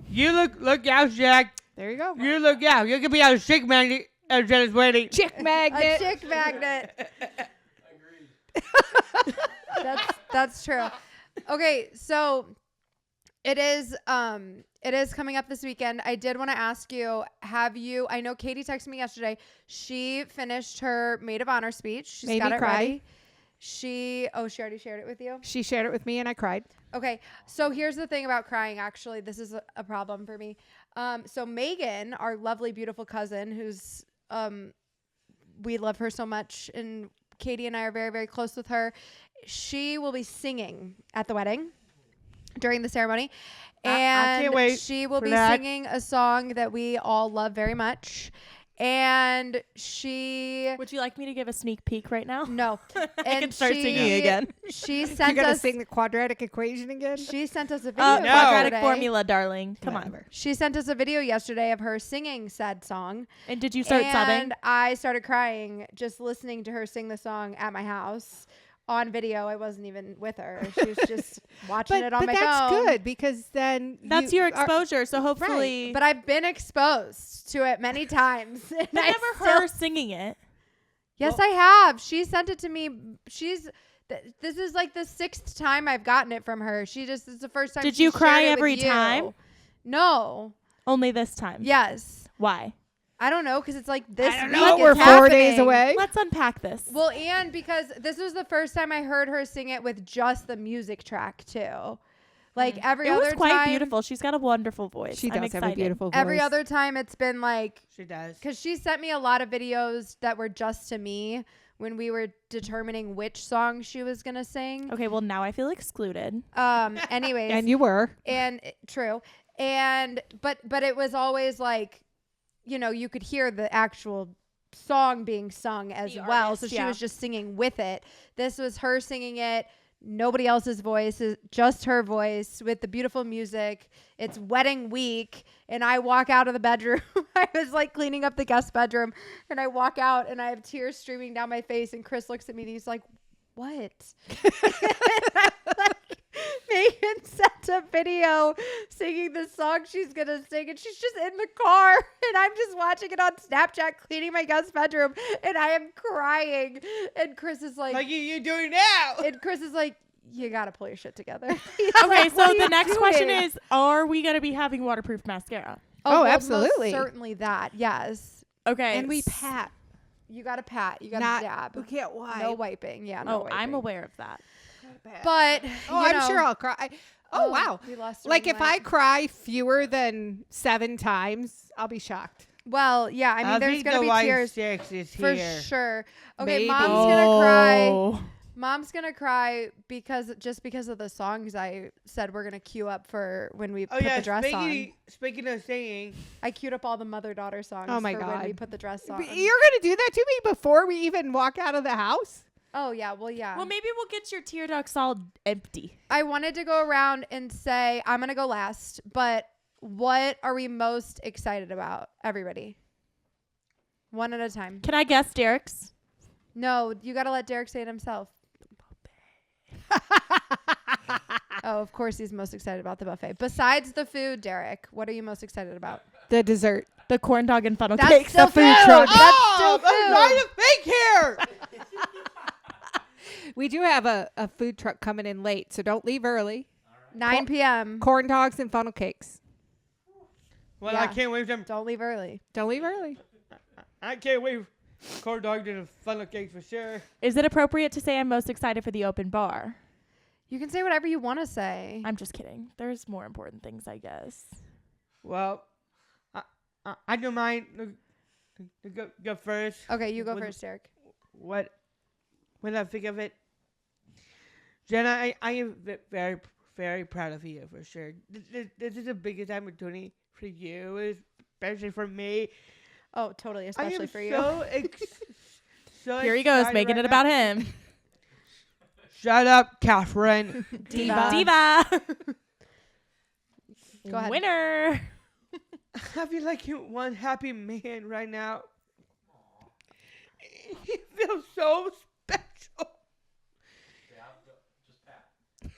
S2: You look out, Jack.
S1: There you go.
S2: You look out. You're gonna be on a chick magnet at Jenna's wedding.
S1: Chick
S3: A
S1: magnet.
S3: chick magnet. That's true. Okay, so it is coming up this weekend. I did want to ask you, I know Katie texted me yesterday. She finished her maid of honor speech. She's
S1: Made
S3: got
S1: me
S3: it
S1: cry.
S3: ready. She already shared it with you?
S1: She shared it with me and I cried.
S3: Okay, so here's the thing about crying. Actually, this is a problem for me. So Megan, our lovely, beautiful cousin, who's we love her so much, and Katie and I are very, very close with her. She will be singing at the wedding during the ceremony,
S2: I
S3: and
S2: can't wait
S3: she will
S2: for
S3: be
S2: that.
S3: singing a song that we all love very much. And she
S4: would you like me to give a sneak peek right now?
S3: no,
S4: I
S3: and
S4: can start
S3: she-
S4: singing again.
S3: She
S1: You're
S3: sent
S1: gonna
S3: us.
S1: sing the quadratic equation again?
S3: She sent us a video.
S2: No.
S4: Quadratic
S3: yesterday.
S4: formula, darling. Come on.
S1: Whatever.
S3: She sent us a video yesterday of her singing said song.
S4: And did you start
S3: and
S4: sobbing?
S3: I started crying just listening to her sing the song at my house on video. I wasn't even with her. She was just watching
S1: But
S3: it on my
S1: that's
S3: phone.
S1: good because then
S4: That's
S1: you
S4: your
S1: are-
S4: exposure. So hopefully,
S3: But I've been exposed to it many times. And
S4: I
S3: I
S4: never
S3: still-
S4: heard her singing it.
S3: Yes, I have. She sent it to me. This is like the 6th time I've gotten it from her. It's the first time.
S4: Did
S3: she
S4: you cry
S3: shared it with
S4: every
S3: you.
S4: time?
S3: No.
S4: Only this time.
S3: Yes.
S4: Why?
S3: I don't know because it's like this.
S1: I don't
S3: week
S1: know.
S3: it's
S1: We're 4 days
S3: happening.
S1: away.
S4: Let's unpack this.
S3: Well, and because this was the first time I heard her sing it with just the music track too. Like every
S4: it
S3: other
S4: was quite
S3: time,
S4: beautiful. She's got a wonderful voice.
S1: She
S4: I'm
S1: does have
S4: excited.
S1: a beautiful voice.
S3: every other time it's been like,
S2: She does.
S3: because she sent me a lot of videos that were just to me when we were determining which song she was gonna sing.
S4: Okay, well now I feel excluded.
S3: Anyways,
S1: And you were.
S3: true, but it was always like, you could hear the actual song being sung as
S4: The
S3: well.
S4: artist,
S3: So she
S4: yeah.
S3: was just singing with it. This was her singing it, nobody else's voice, just her voice with the beautiful music. It's wedding week, and I walk out of the bedroom. I was like cleaning up the guest bedroom, and I walk out, and I have tears streaming down my face, and Chris looks at me, and he's like, what? Megan sent a video singing the song she's gonna sing, and she's just in the car, and I'm just watching it on Snapchat cleaning my guest bedroom, and I am crying. And Chris is like
S2: you doing now?
S3: and Chris is like, you gotta pull your shit together. He's
S4: Okay,
S3: like,
S4: so
S3: "What are
S4: the
S3: you
S4: next question
S3: doing?"
S4: is, are we going to be having waterproof mascara?
S1: Oh,
S3: well,
S1: absolutely.
S3: most certainly that. Yes,
S4: Okay.
S1: And we pat.
S3: you gotta pat, you gotta
S1: Not,
S3: dab.
S1: we can't wipe.
S3: No wiping. Yeah. No
S4: Oh, I'm
S3: wiping.
S4: aware of that.
S3: But
S1: Oh,
S3: you
S1: I'm
S3: know,
S1: sure I'll cry. Oh, wow.
S3: we lost a
S1: Like
S3: ring
S1: if I
S3: light.
S1: cry fewer than 7 times, I'll be shocked.
S3: Well, yeah. I mean, there's
S2: think
S3: gonna
S2: the
S3: be
S2: white
S3: tears
S2: sticks is
S3: for
S2: here.
S3: sure. Okay,
S1: Maybe.
S3: mom's gonna cry.
S4: Oh.
S3: Mom's gonna cry because of the songs I said we're gonna queue up for when we
S2: Oh
S3: put
S2: yeah,
S3: the dress on.
S2: speaking of singing,
S3: I queued up all the mother-daughter songs
S1: Oh my
S3: for when we
S1: God.
S3: put the dress on.
S1: You're going to do that to me before we even walk out of the house?
S3: Oh yeah, well yeah.
S4: Well, maybe we'll get your tear ducts all empty.
S3: I wanted to go around and say I'm gonna go last, but what are we most excited about? Everybody, one at a time.
S4: Can I guess Derek's?
S3: No, you gotta let Derek say it himself. Oh, of course he's most excited about the buffet. Besides the food, Derek, what are you most excited about?
S1: The dessert.
S4: The corn dog and funnel
S3: That's
S4: cakes.
S3: still
S1: food
S3: food.
S1: truck.
S3: That's still
S2: I'm trying
S3: food.
S2: to think here.
S1: We do have a food truck coming in late, so don't leave early.
S3: 9 p.m.
S1: Corn dogs and funnel cakes.
S2: Well,
S3: Yeah.
S2: I can't wait for them.
S3: Don't leave early.
S1: Don't leave early.
S2: I can't wait for corn dogs and funnel cakes for sure.
S4: Is it appropriate to say I'm most excited for the open bar?
S3: You can say whatever you want to say.
S4: I'm just kidding. There's more important things, I guess.
S2: Well, I don't mind. Go first.
S3: Okay, you go
S2: When-
S3: first, Derek.
S2: When I think of it, Jenna, I am very, very proud of you for sure. This is the biggest opportunity for you, especially for me.
S3: Oh, totally,
S2: I
S3: especially
S2: am
S3: for you.
S2: so
S4: Here he goes,
S2: excited
S4: making
S2: right
S4: it
S2: now.
S4: about him.
S2: Shut up, Catherine.
S1: Diva.
S4: Diva.
S3: Go ahead.
S4: Winner.
S2: I feel like you're one happy man right now. He feels so special.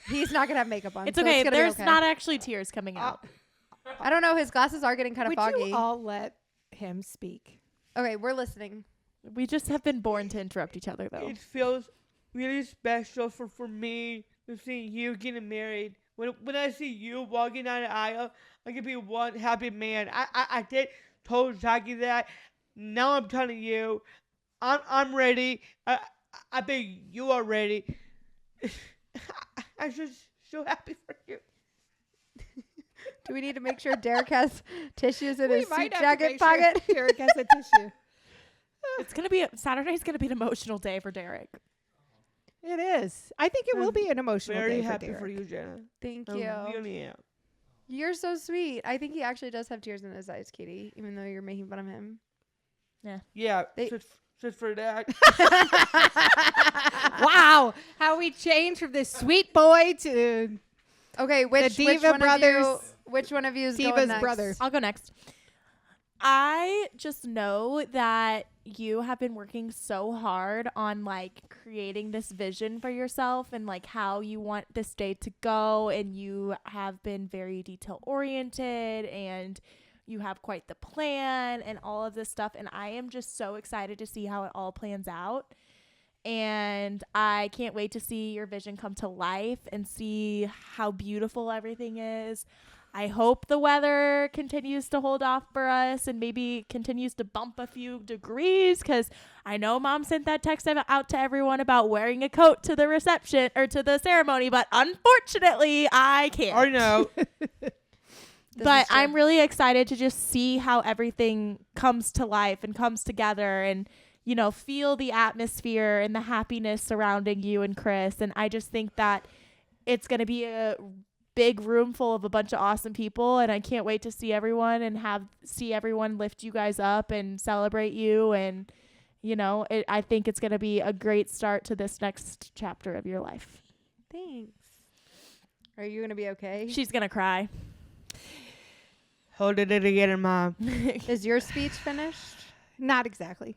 S3: He's not gonna have makeup on.
S4: It's
S3: so
S4: okay.
S3: gonna be
S4: There's
S3: okay.
S4: not actually tears coming out.
S3: I don't know. His glasses are getting kind of
S1: Would
S3: foggy.
S1: you all let him speak?
S3: Okay, we're listening.
S4: We just have been born to interrupt each other, though.
S2: It feels really special for me to see you getting married. When I see you walking down the aisle, I can be one happy man. I did told Jackie that. Now I'm telling you, I'm ready. I bet you are ready. I'm just so happy for you.
S3: Do we need to make sure Derek has tissues in
S1: We
S3: his
S1: might
S3: suit
S1: have to
S3: jacket
S1: make sure
S3: pocket?
S1: Derek has a tissue.
S4: It's gonna be Saturday's gonna be an emotional day for Derek.
S1: It is. I think it will
S2: I'm
S1: be an emotional
S2: Very
S1: day
S2: happy
S1: for
S2: for
S1: Derek.
S2: you, Jenna.
S3: Thank
S2: I
S3: you.
S2: really am.
S3: You're so sweet. I think he actually does have tears in his eyes, Katie, even though you're making fun of him.
S2: Yeah,
S3: They-
S2: just for that.
S1: Wow, how we changed from this sweet boy to
S3: Okay, which
S1: Diva
S3: one
S1: brothers.
S3: of you? Which one of you is going
S1: Diva's
S3: next?
S1: brothers.
S4: I'll go next. I just know that you have been working so hard on like creating this vision for yourself and like how you want this day to go, and you have been very detail oriented and you have quite the plan and all of this stuff, and I am just so excited to see how it all plans out. And I can't wait to see your vision come to life and see how beautiful everything is. I hope the weather continues to hold off for us and maybe continues to bump a few degrees, because I know Mom sent that text out to everyone about wearing a coat to the reception or to the ceremony, but unfortunately I can't.
S2: I know.
S4: But I'm really excited to just see how everything comes to life and comes together and, you know, feel the atmosphere and the happiness surrounding you and Chris. And I just think that it's going to be a big room full of a bunch of awesome people, and I can't wait to see everyone and see everyone lift you guys up and celebrate you. And, you know, I think it's going to be a great start to this next chapter of your life.
S3: Thanks. Are you going to be okay?
S4: She's gonna cry.
S2: Hold it together, Mom.
S3: Is your speech finished?
S1: Not exactly.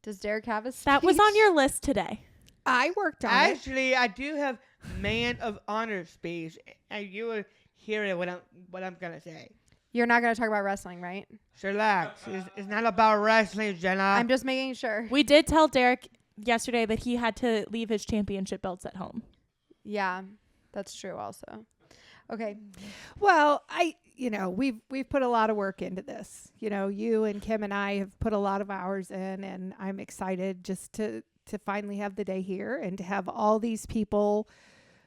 S3: Does Derek have a speech?
S4: That was on your list today.
S1: I worked on it.
S2: Actually, I do have man of honor speech, and you will hear what I'm gonna say.
S3: You're not going to talk about wrestling, right?
S2: Relax. It's not about wrestling, Jenna.
S3: I'm just making sure.
S4: We did tell Derek yesterday that he had to leave his championship belts at home.
S3: Yeah, that's true also. Okay.
S1: Well, we've put a lot of work into this. You and Kim and I have put a lot of hours in, and I'm excited just to finally have the day here and to have all these people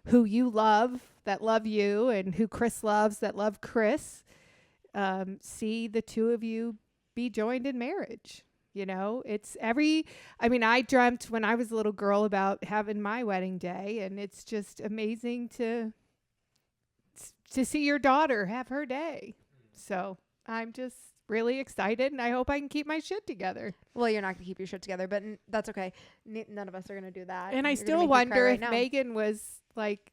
S1: who you love, that love you, and who Chris loves, that love Chris, see the two of you be joined in marriage. I dreamt when I was a little girl about having my wedding day, and it's just amazing to see your daughter have her day. So I'm just really excited, and I hope I can keep my shit together.
S3: Well, you're not going to keep your shit together, but that's okay. None of us are going to do that.
S1: And I
S3: You're gonna
S1: still
S3: make me cry
S1: wonder
S3: right
S1: if
S3: now.
S1: Megan was like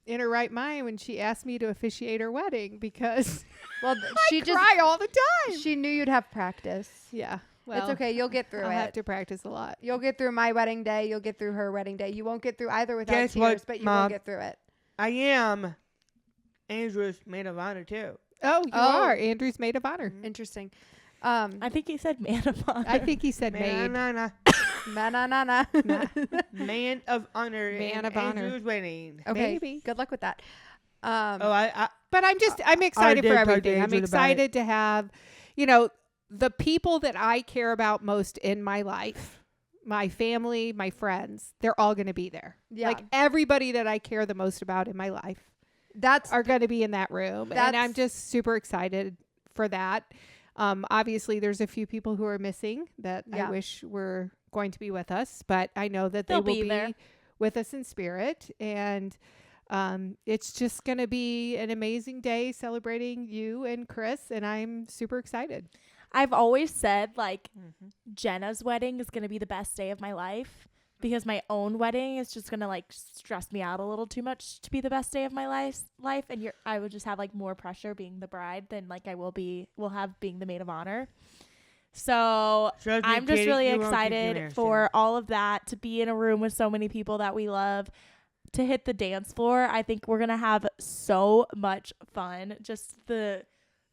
S1: in her right mind when she asked me to officiate her wedding, because
S3: Well, she
S1: I
S3: just
S1: cry all the time.
S3: she knew you'd have practice.
S1: Yeah. Well,
S3: It's okay. You'll get through
S1: I'll
S3: it.
S1: have to practice a lot.
S3: You'll get through my wedding day. You'll get through her wedding day. You won't get through either without
S2: Guess
S3: tears,
S2: what,
S3: but you
S2: Mom?
S3: will get through it.
S2: I am Andrew's maid of honor too.
S1: Oh, you
S3: Oh.
S1: are. Andrew's maid of honor.
S3: Interesting.
S4: I think he said man of honor.
S1: I think he said maid.
S2: Na.
S3: Na.
S2: Man of honor.
S1: Man
S2: in
S1: of honor.
S2: Andrew's wedding.
S3: Okay.
S1: Maybe.
S3: Good luck with that.
S1: But I'm excited for
S2: did
S1: everything. I'm
S2: partake about it.
S1: excited to have, the people that I care about most in my life, my family, my friends, they're all going to be there.
S3: Yeah.
S1: Like everybody that I care the most about in my life
S3: That's
S1: are going to be in that room. And I'm
S3: That's-
S1: just super excited for that. Obviously there's a few people who are missing that
S3: Yeah.
S1: I wish were going to be with us, but I know that they
S4: They'll
S1: will
S4: be
S1: be
S4: there.
S1: with us in spirit. And it's just going to be an amazing day celebrating you and Chris, and I'm super excited.
S4: I've always said like Jenna's wedding is going to be the best day of my life because my own wedding is just going to like stress me out a little too much to be the best day of my life. And I would just have like more pressure being the bride than like will have being the maid of honor. So
S2: Trust me,
S4: I'm just
S2: Katie,
S4: really
S2: you won't keep your
S4: excited
S2: marriage
S4: for all of that, to be in a room with so many people that we love, to hit the dance floor. I think we're going to have so much fun. Just the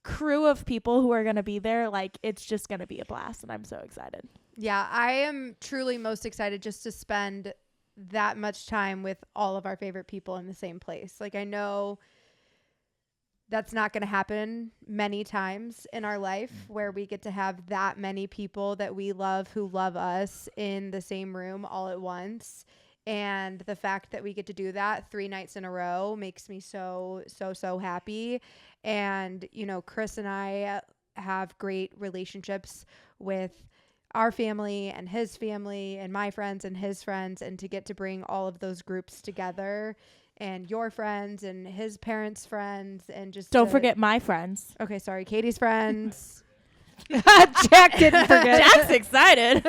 S4: crew of people who are going to be there, like it's just going to be a blast, and I'm so excited.
S3: Yeah, I am truly most excited just to spend that much time with all of our favorite people in the same place. Like I know that's not going to happen many times in our life where we get to have that many people that we love who love us in the same room all at once. And the fact that we get to do that 3 nights in a row makes me so happy. And, Chris and I have great relationships with our family and his family and my friends and his friends. And to get to bring all of those groups together and your friends and his parents' friends and just
S4: Don't forget my friends.
S3: Okay, sorry, Katie's friends.
S1: Jack didn't forget.
S4: Jack's excited.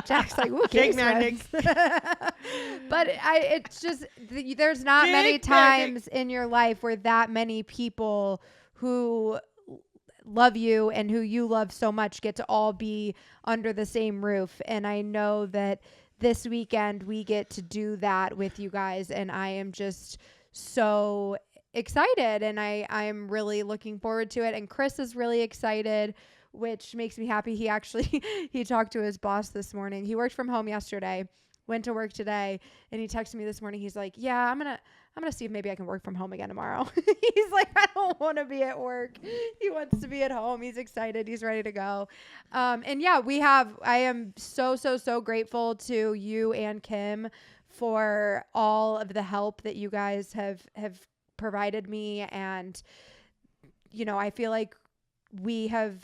S3: Jack's like, ooh,
S2: Jake
S3: Katie's
S2: Manning.
S3: friends. But it's just, there's not many
S2: Jake Manning.
S3: times in your life where that many people who love you and who you love so much get to all be under the same roof. And I know that this weekend we get to do that with you guys. And I am just so excited. And I'm really looking forward to it. And Chris is really excited, which makes me happy. He actually, he talked to his boss this morning. He worked from home yesterday, went to work today, and he texted me this morning. He's like, yeah, I'm going to see if maybe I can work from home again tomorrow. He's like, I don't want to be at work. He wants to be at home. He's excited. He's ready to go. And yeah, I am so grateful to you and Kim for all of the help that you guys have provided me. And, I feel like we have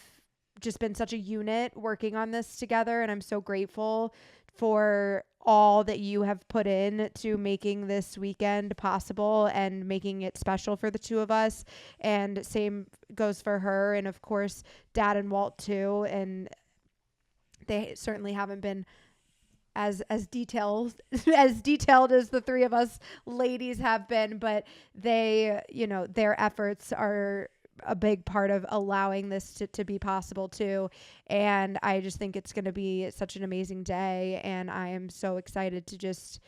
S3: just been such a unit working on this together. And I'm so grateful for all that you have put in to making this weekend possible and making it special for the two of us. And same goes for her. And of course, Dad and Walt too. And they certainly haven't been as detailed as detailed as the three of us ladies have been, but they, you know, their efforts are a big part of allowing this to be possible too. And I just think it's going to be such an amazing day, and I am so excited to just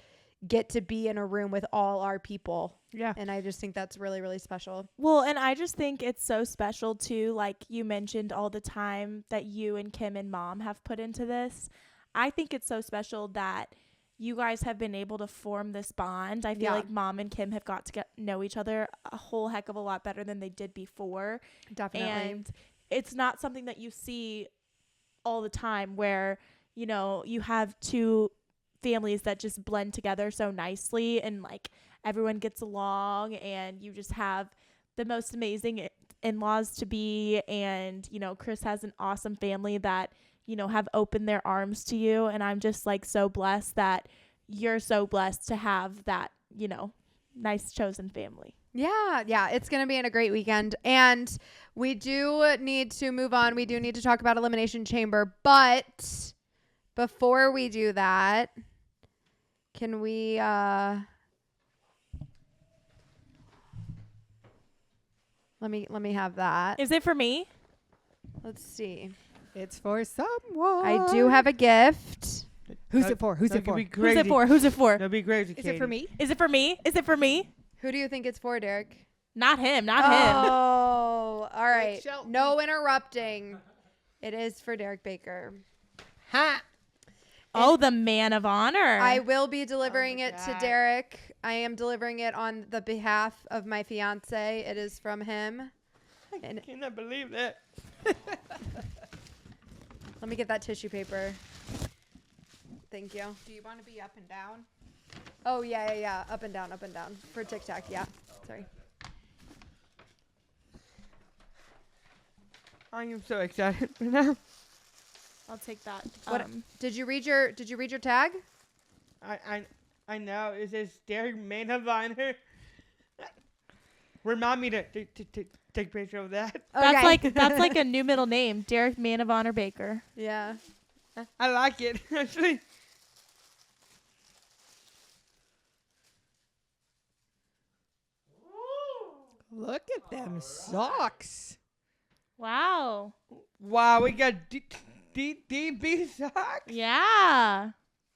S3: get to be in a room with all our people.
S1: Yeah.
S3: And I just think that's really, really special.
S4: Well, and I just think it's so special too. Like you mentioned, all the time that you and Kim and Mom have put into this. I think it's so special that you guys have been able to form this bond. I feel like Mom and Kim have got to know each other a whole heck of a lot better than they did before.
S3: Definitely.
S4: And it's not something that you see all the time where, you know, you have two families that just blend together so nicely and like everyone gets along, and you just have the most amazing in-laws to be. And, you know, Chris has an awesome family that, you know, have opened their arms to you. And I'm just like so blessed that you're so blessed to have that, you know, nice chosen family.
S3: Yeah, it's going to be a great weekend. And we do need to move on. We do need to talk about Elimination Chamber. But before we do that, can we let me have that.
S4: Is it for me?
S3: Let's see.
S1: It's for someone.
S3: I do have a gift.
S1: Who's it for? Who's it for?
S4: Who's it for? Who's it for?
S2: That'd be crazy.
S1: Is it for me?
S4: Is it for me? Is it for me?
S3: Who do you think it's for, Derek?
S4: Not him. Not him.
S3: Oh, all right.
S1: Shelton.
S3: No interrupting. It is for Derek Baker.
S1: Ha!
S4: Oh, the man of honor.
S3: I will be delivering it to
S1: God.
S3: Derek. I am delivering it on the behalf of my fiance. It is from him.
S2: I cannot believe that.
S3: Let me get that tissue paper. Thank you.
S1: Do you want to be up and down?
S3: Oh, yeah. Up and down. For TikTok, yeah. Sorry.
S2: I am so excited right now.
S4: I'll take that.
S3: What did you read your tag?
S2: I know. It says Derek Man of Honor. Remind me to take a picture of that.
S4: That's like a new middle name, Derek Man of Honor Baker.
S3: Yeah.
S2: I like it, actually.
S1: Look at them socks.
S4: Wow.
S2: Wow, we got DB socks.
S4: Yeah.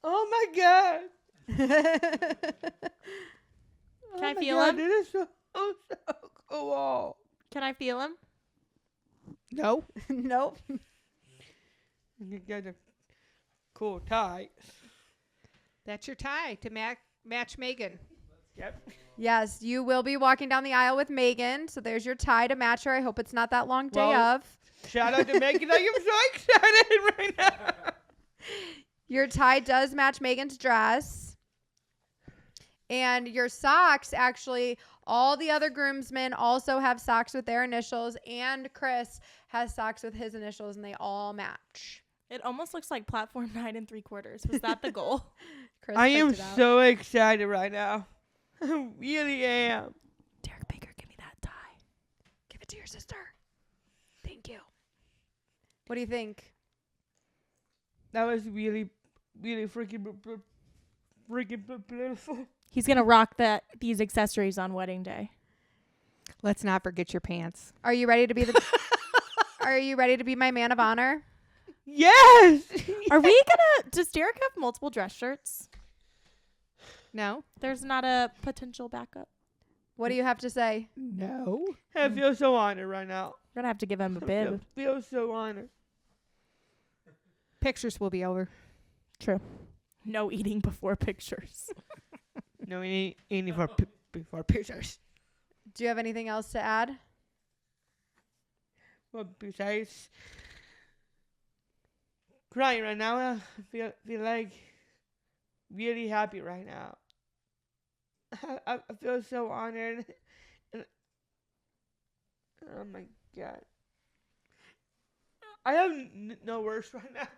S2: Oh my god.
S4: Can I
S2: my
S4: feel
S2: god,
S4: him?
S2: This is so cool.
S4: Can I feel him?
S1: No.
S3: Nope.
S2: You got a cool tie.
S1: That's your tie to match Megan.
S2: Yep.
S3: Yes, you will be walking down the aisle with Megan. So there's your tie to match her. I hope it's not that long day
S2: Well,
S3: of.
S2: Shout out to Megan. I am so excited right now.
S3: Your tie does match Megan's dress. And your socks, actually, all the other groomsmen also have socks with their initials. And Chris has socks with his initials, and they all match.
S4: It almost looks like platform 9 3/4. Was that the goal?
S3: Chris
S2: I
S3: picked
S2: am
S3: it out.
S2: so excited right now. I really am.
S4: Derek Baker, give me that tie.
S3: Give it to your sister. Thank you. What do you think?
S2: That was really, really freaking beautiful.
S4: He's gonna rock these accessories on wedding day.
S1: Let's not forget your pants.
S3: Are you ready to be the? Are you ready to be my man of honor?
S2: Yes.
S4: Are we gonna? Does Derek have multiple dress shirts?
S1: No.
S4: There's not a potential backup.
S3: What do you have to say?
S1: No.
S2: I feel so honored right now.
S4: We're gonna have to give him a
S2: I
S4: bib.
S2: feel so honored.
S1: Pictures will be over.
S4: True. No eating before pictures.
S2: No, any for pictures.
S3: Do you have anything else to add?
S2: Well, besides crying right now, I feel like really happy right now. I feel so honored. And, oh my god. I have no words right now.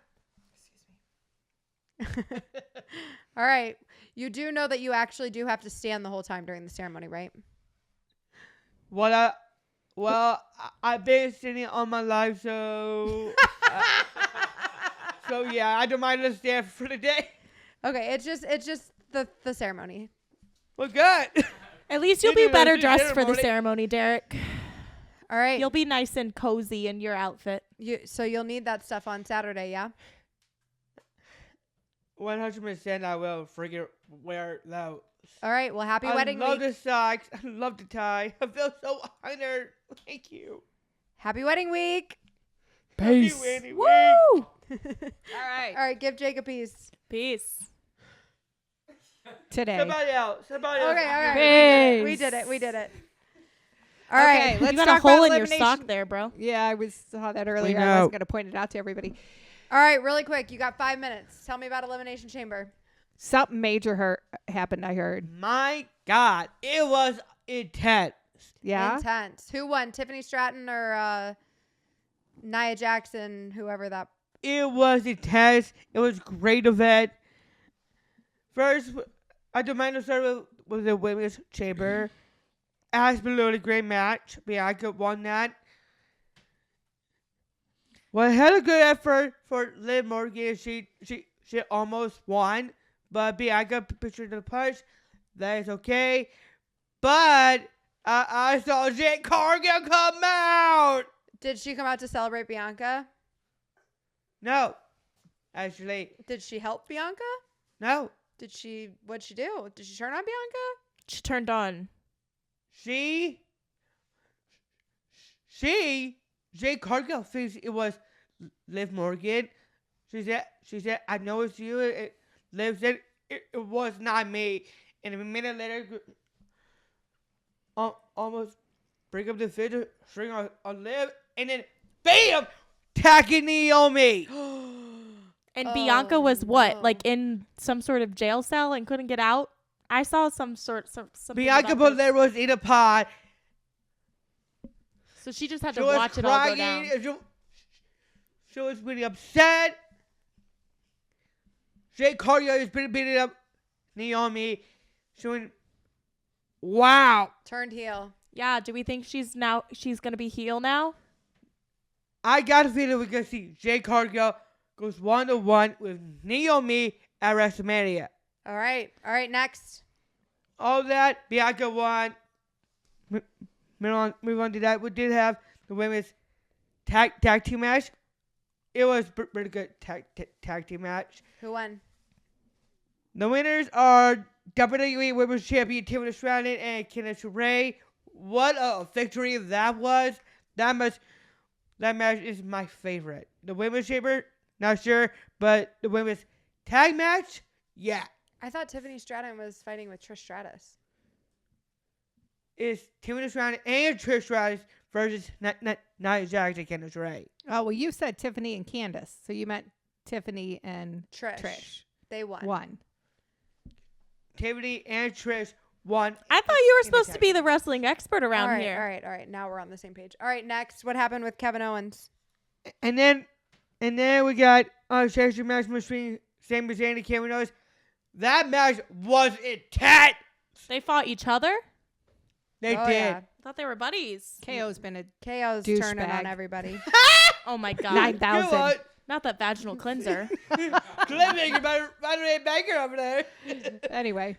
S3: All right. You do know that you actually do have to stand the whole time during the ceremony, right?
S2: I've been sitting all my life, so so yeah, I don't mind to stand for the day.
S3: Okay, it's just the ceremony.
S2: Well, good.
S4: At least you'll be
S2: Anyway,
S4: better
S2: the
S4: dressed for the
S2: ceremony.
S4: ceremony, Derek.
S3: All right.
S4: You'll be nice and cozy in your outfit.
S3: So you'll need that stuff on Saturday, yeah?
S2: 100% I will freaking wear those.
S3: All right. Well, happy
S2: I
S3: wedding
S2: love
S3: week.
S2: the socks. I love the tie. I feel so honored. Thank you.
S3: Happy wedding week.
S2: Happy wedding week.
S4: Woo!
S1: All right.
S3: All right. Give Jake a piece.
S4: Peace.
S1: Today.
S2: Somebody else. Somebody else.
S3: Okay. All right.
S1: Peace.
S3: We did it. All right.
S1: Okay, let's
S4: You got
S1: talk
S4: a hole
S1: about
S4: in your
S1: elimination.
S4: sock there, bro.
S1: Yeah, I saw that earlier.
S2: know.
S1: I was going to point it out to everybody.
S3: All right. Really quick. You got 5 minutes. Tell me about Elimination Chamber.
S1: Something major happened, I heard.
S2: My God. It was intense.
S1: Yeah?
S3: Intense. Who won? Tiffany Stratton or Nia Jackson? Whoever that.
S2: It was intense. It was a great event. First, I demand to start with the women's chamber. Absolutely great match. Bianca won that. Well, I had a good effort for Liv Morgan. She almost won, but Bianca pictured the punch. That is okay. But I saw Jade Cargill come out.
S3: Did she come out to celebrate Bianca?
S2: No, actually,
S3: Did she help Bianca?
S2: no.
S3: What'd she do? Did she turn on Bianca?
S4: She turned on.
S2: Jade Cargill thinks it was Liv Morgan. She said, I know it's you. Liv said, it was not me. And a minute later, almost break up the fidget string on Liv. And then, bam! Tagging Naomi.
S4: And
S3: Oh,
S4: Bianca was what?
S3: no.
S4: Like in some sort of jail cell and couldn't get out? I saw something
S2: Bianca
S4: about this.
S2: Belair was in a pod.
S4: So she just had
S2: She
S4: to
S2: was
S4: watch it all go
S2: crying.
S4: down.
S2: She was really upset. Jade Cargill is beating up Naomi. She went, wow.
S3: Turned heel.
S4: Yeah, do we think she's gonna be heel now?
S2: I got a feeling we're going to see Jade Cargill goes 1-1 with Naomi at WrestleMania.
S3: All right. Next.
S2: All that, Bianca won. Move on to that. We did have the women's tag team match. It was pretty good tag team match.
S3: Who won?
S2: The winners are WWE Women's Champion Tiffany Stratton and Candice LeRae. What a victory that was. That match is my favorite. The women's chamber, not sure, but the women's tag match, yeah.
S3: I thought Tiffany Stratton was fighting with Trish Stratus.
S2: It's Tiffany Stratton and Trish Stratus versus Nia Jax and Candice LeRae.
S1: Oh, well, you said Tiffany and Candace. So you meant Tiffany and
S3: Trish. They won.
S1: one.
S2: Tiffany and Trish won.
S4: I thought you were
S2: In the
S4: supposed to
S2: tag
S4: be the wrestling expert around
S3: All right,
S4: here.
S3: All right. Now we're on the same page. All right. Next. What happened with Kevin Owens?
S2: And then we got championship match between Sami Zayn and Kevin Owens. That match was intense.
S4: They fought each other?
S2: They
S3: Oh,
S2: did.
S3: yeah.
S4: I thought they were buddies.
S1: KO's been a
S3: KO's
S1: Douchebag.
S3: turning on everybody.
S4: Oh my god.
S1: 9,000.
S2: You what?
S4: Not that vaginal cleanser.
S2: Clipping about Baker over there.
S1: Anyway.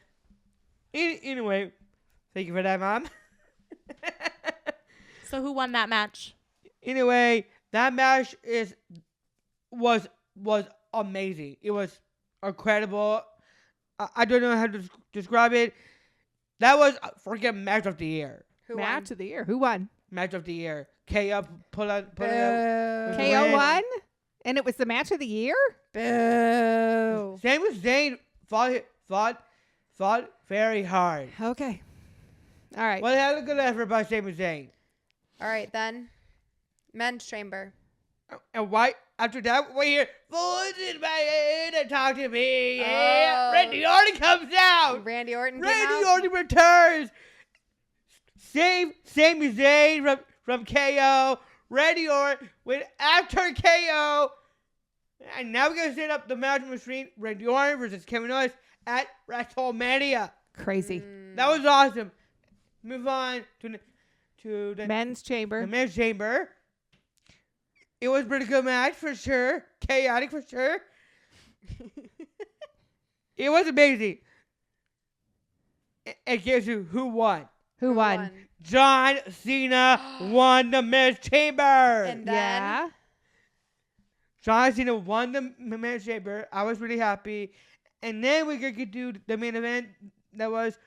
S2: Anyway, thank you for that, Mom.
S4: So who won that match?
S2: Anyway, that match was amazing. It was incredible. I don't know how to describe it. That was a freaking match of the year.
S3: Who
S1: Match of the year. Who won?
S2: Match of the year. KO put it
S3: won?
S2: up.
S3: Boo.
S1: KO
S2: Win.
S1: won? And it was the match of the year?
S3: Boo.
S2: Same with Zayn. Fought very hard.
S1: Okay. All right.
S2: Well, had a good effort by Sami Zayn.
S3: All right, then. Men's chamber.
S2: And why after that we hear voices by head and talk to me. Yeah.
S3: Oh.
S2: Randy Orton comes out.
S3: Randy Orton came
S2: Randy
S3: out.
S2: Orton returns. Same Sami Zayn from KO. Randy Orton went after KO. And now we're gonna set up the match between Randy Orton versus Kevin Owens at WrestleMania.
S1: Crazy.
S2: That was awesome. Move on to the
S1: Men's
S2: the
S1: chamber.
S2: men's chamber. It was a pretty good match for sure. Chaotic for sure. It was amazing. And guess who won?
S1: Who won?
S2: John Cena won the men's chamber.
S3: And then
S1: Yeah.
S2: John Cena won the men's chamber. I was really happy. And then we could do the main event that was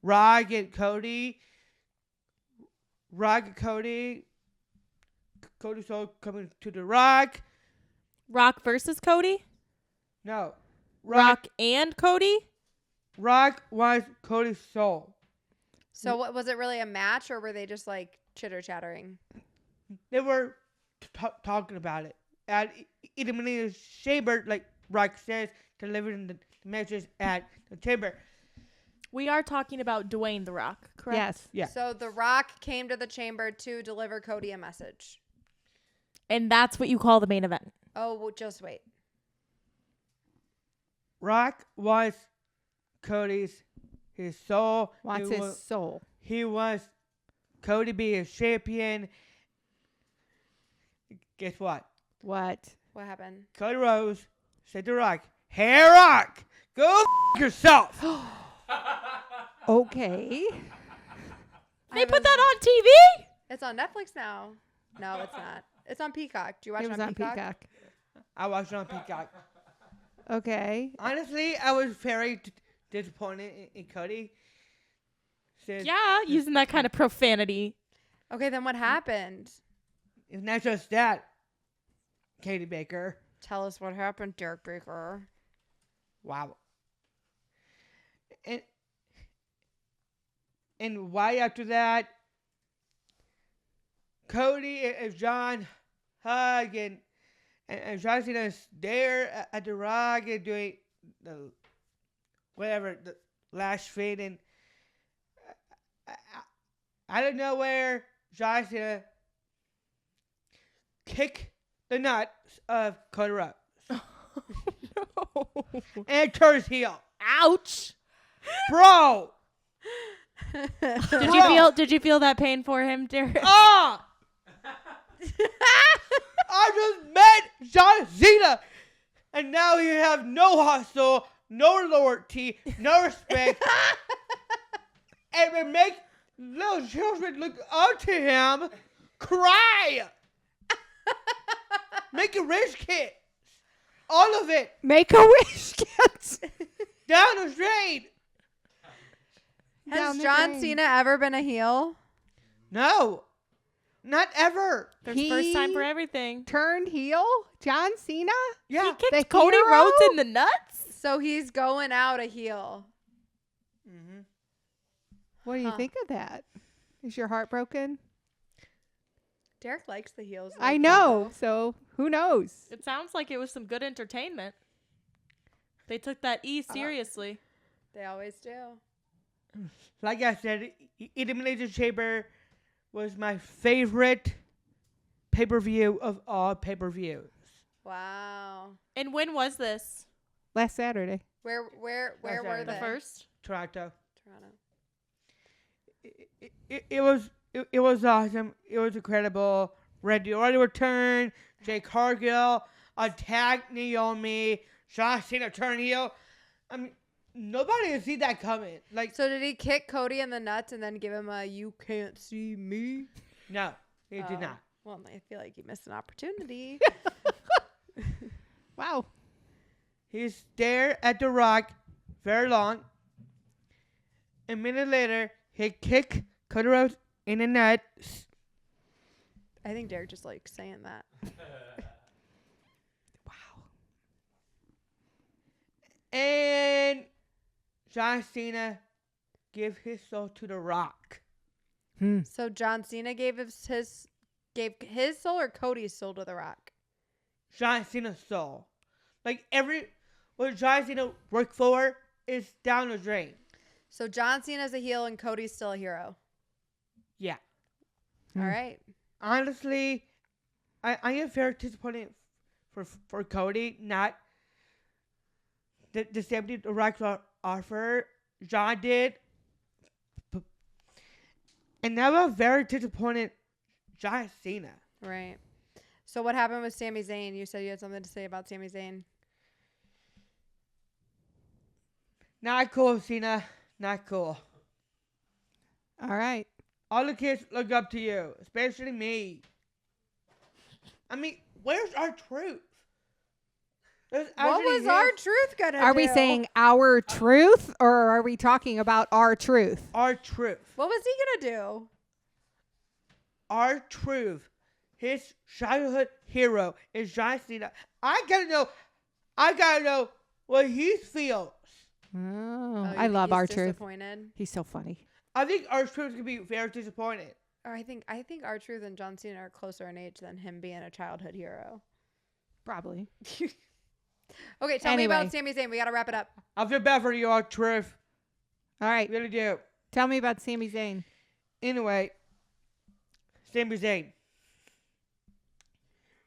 S2: Rock and Cody. Rock and Cody. Cody Soul coming to the Rock.
S4: Rock versus Cody?
S2: No.
S4: Rock and Cody?
S2: Rock was Cody's soul.
S3: So what was it really a match, or were they just like chitter chattering?
S2: They were talking about it. At Eliminated Chamber, like Rock says, delivering the messages at the chamber.
S4: We are talking about Dwayne The Rock, correct?
S1: Yes.
S2: Yeah.
S3: So The Rock came to the chamber to deliver Cody a message.
S4: And that's what you call the main event.
S3: Oh, well, just wait.
S2: Rock was Cody's his soul.
S1: Wants his soul.
S2: He wants Cody to be his champion. Guess what?
S1: What?
S3: What happened?
S2: Cody Rose said to Rock, "Hey Rock, go yourself."
S1: Okay.
S4: They put that on TV?
S3: It's on Netflix now. No, it's not. It's on Peacock. Do you watch
S1: It
S3: it
S1: was
S3: on
S1: on
S3: Peacock?
S1: Peacock.
S2: I watched it on Peacock.
S1: Okay.
S2: Honestly, I was very disappointed in Cody. Says,
S4: Yeah, using that kind of profanity.
S3: Okay, then what happened?
S2: It's not just that, Katie Baker.
S3: Tell us what happened, Derek Baker.
S2: Wow. And why after that, Cody and John hug and John Cena's there at the Rock and doing the the last fit, and out of nowhere, John Cena kick the nuts of Cody Rhodes
S4: No.
S2: and turns heel.
S4: Ouch.
S2: Bro!
S4: Did you feel that pain for him, Derek?
S2: Ah! I just met John Cena, and now you have no hustle, no loyalty, no respect, and it makes little children look up to him, cry, make a rich kid, all of it
S1: Make a wish, kids.
S2: down the drain.
S3: Has
S1: Down the
S3: John
S1: drain.
S3: Cena ever been a heel?
S2: No, not ever.
S4: There's first time for everything.
S1: Turned heel? John Cena?
S2: Yeah.
S4: He kicked
S1: The
S4: Cody
S1: hero?
S4: Rhodes in the nuts?
S3: So he's going out a heel.
S2: Mm-hmm.
S1: What do you
S3: Huh.
S1: think of that? Is your heart broken?
S3: Derek likes the heels.
S1: I know. So who knows?
S4: It sounds like it was some good entertainment. They took that E seriously.
S3: They always do.
S2: Like I said, Elimination Chamber was my favorite pay-per-view of all pay-per-views.
S3: Wow.
S4: And when was this?
S1: Last Saturday.
S3: Where were
S2: Saturday.
S3: they?
S4: The first?
S2: Toronto.
S3: Toronto.
S2: It was awesome. It was incredible. Randy Orton returned. Jake Cargill attacked Naomi. John Cena turned heel. I mean, nobody had seen that coming. Like,
S3: So did he kick Cody in the nuts and then give him a "you can't see me"?
S2: no, he did
S3: Oh.
S2: not.
S3: Well, I feel like you missed an opportunity.
S1: Wow.
S2: He stared at the Rock very long. A minute later, he kicked Cody Rhodes in the nuts.
S3: I think Derek just likes saying that.
S2: And John Cena gave his soul to the Rock.
S3: So John Cena gave his soul or Cody's soul to The Rock?
S2: John Cena's soul. Like what John Cena worked for is down the drain.
S3: So John Cena's a heel and Cody's still a hero.
S2: Yeah.
S3: All right.
S2: Honestly, I am very disappointed for Cody not the same thing the Rock offer. John did. And I was very disappointed John Cena.
S3: Right. So what happened with Sami Zayn? You said you had something to say about Sami Zayn.
S2: Not cool, Cena. Not cool.
S1: All right.
S2: All the kids look up to you, especially me. I mean, where's our truth?
S3: What was our truth gonna do?
S1: Are we saying our truth, or are we talking about our truth?
S2: Our truth.
S3: What was he gonna do?
S2: Our truth. His childhood hero is John Cena. I gotta know what he feels.
S1: Oh,
S3: You
S1: I
S3: think
S1: love
S3: he's
S1: our truth.
S3: disappointed?
S1: He's so funny.
S2: I think our truth could be very disappointed.
S3: Or I think our truth and John Cena are closer in age than him being a childhood hero.
S1: Probably.
S3: Okay, tell me
S1: Anyway.
S3: about Sami Zayn. We gotta wrap it up.
S2: I feel bad for you, our truth.
S1: All right.
S2: Really do.
S1: Tell me about Sami Zayn.
S2: Anyway, Sami Zayn.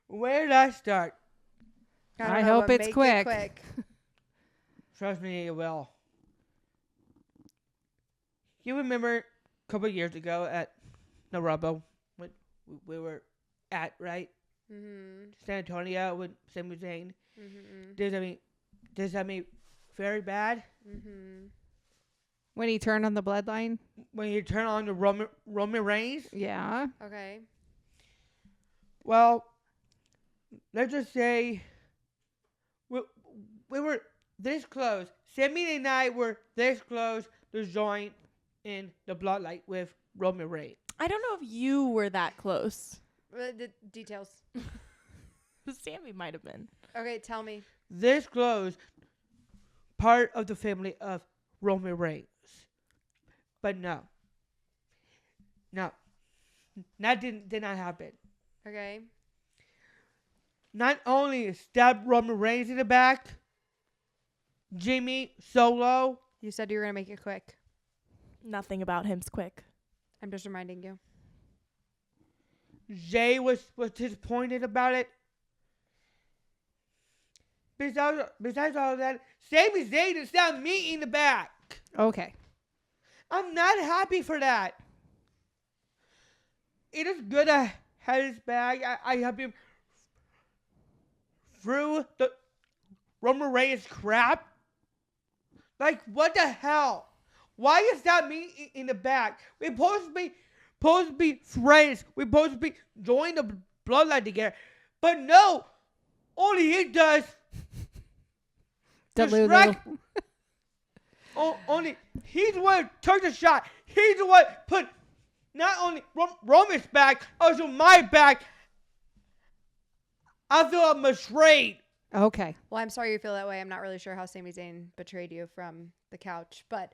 S2: Where did I start?
S3: don't
S1: I
S3: know,
S1: hope
S3: but
S1: it's
S3: make it
S1: quick.
S2: Trust me, it will. You remember a couple of years ago at Narubo, when we were at, right?
S3: Mm-hmm.
S2: San Antonio with Sami Zayn.
S3: Mm-hmm.
S2: Does that mean very bad?
S3: Mm-hmm.
S1: When he turned on the bloodline?
S2: When you turn on the Roman Reigns?
S1: Yeah.
S3: Okay.
S2: Well, let's just say we were this close. Sami and I were this close to join in the bloodline with Roman Reigns.
S4: I don't know if you were that close.
S3: The details.
S4: Sammy might have been.
S3: Okay, tell me.
S2: This close, part of the family of Roman Reigns. But no. That did not happen.
S3: Okay.
S2: Not only stabbed Roman Reigns in the back, Jimmy Solo.
S3: You said you were gonna make it quick.
S4: Nothing about him's quick.
S3: I'm just reminding you.
S2: Jay was disappointed about it. Besides all of that, Sami Zayn is stabbed me in the back.
S1: Okay.
S2: I'm not happy for that. It is good I had his bag. I helped him through the Roman Reigns crap. Like, what the hell? Why is that me in the back? We're supposed to be friends. We're supposed to be join the bloodline together. But no, only he does.
S1: Delulu.
S2: Only he's the one who took the shot. He's the one who put not only Roman's back, also my back. I feel I'm betrayed.
S1: Okay.
S3: Well, I'm sorry you feel that way. I'm not really sure how Sami Zayn betrayed you from the couch, but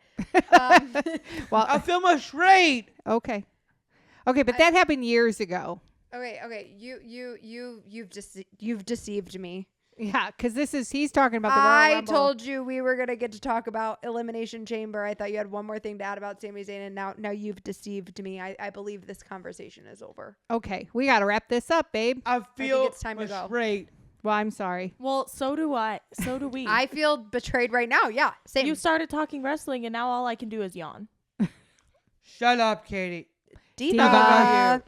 S1: Well,
S2: I feel betrayed.
S1: okay. Okay, but that happened years ago.
S3: okay. You've deceived me.
S1: Yeah, because he's talking about the Royal Rumble.
S3: I told you we were gonna get to talk about Elimination Chamber. I thought you had one more thing to add about Sami Zayn, and now you've deceived me. I believe this conversation is over.
S1: Okay, we got to wrap this up, babe.
S2: I feel
S3: it's time to go.
S2: betrayed.
S1: Well, I'm sorry.
S4: Well, so do I. So do we.
S3: I feel betrayed right now. Yeah, same.
S4: You started talking wrestling, and now all I can do is yawn.
S2: Shut up, Katie.
S3: Diva.
S2: Diva.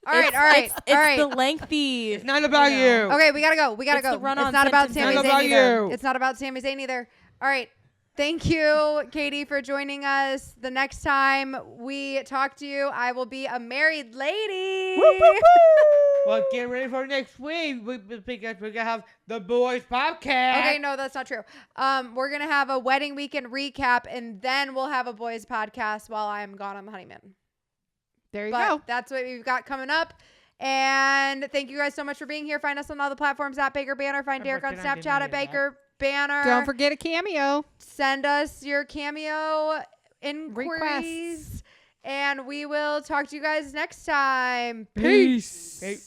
S3: All right.
S4: It's the lengthy.
S2: It's not about you.
S3: Okay, we gotta go.
S4: It's the run-on
S3: It's not about
S4: sentence.
S3: Sami
S2: It's not
S3: Zayn
S2: about
S3: either.
S2: you.
S3: It's not about Sami Zayn either. All right. Thank you, Katie, for joining us. The next time we talk to you, I will be a married lady.
S1: Woo, woo, woo.
S2: Well, get ready for next week because we're gonna have the boys podcast.
S3: Okay, no, that's not true. We're gonna have a wedding weekend recap, and then we'll have a boys podcast while I'm gone on the honeymoon.
S1: There you
S3: But
S1: go.
S3: that's what we've got coming up. And thank you guys so much for being here. Find us on all the platforms at Baker Banter. Find
S2: I
S3: Derek on
S2: forgot I didn't
S3: Snapchat
S2: know
S3: at
S2: that.
S3: Baker Banner.
S1: Don't forget a cameo.
S3: Send us your cameo inquiries.
S1: Requests.
S3: And we will talk to you guys next time.
S1: Peace.
S2: Hey.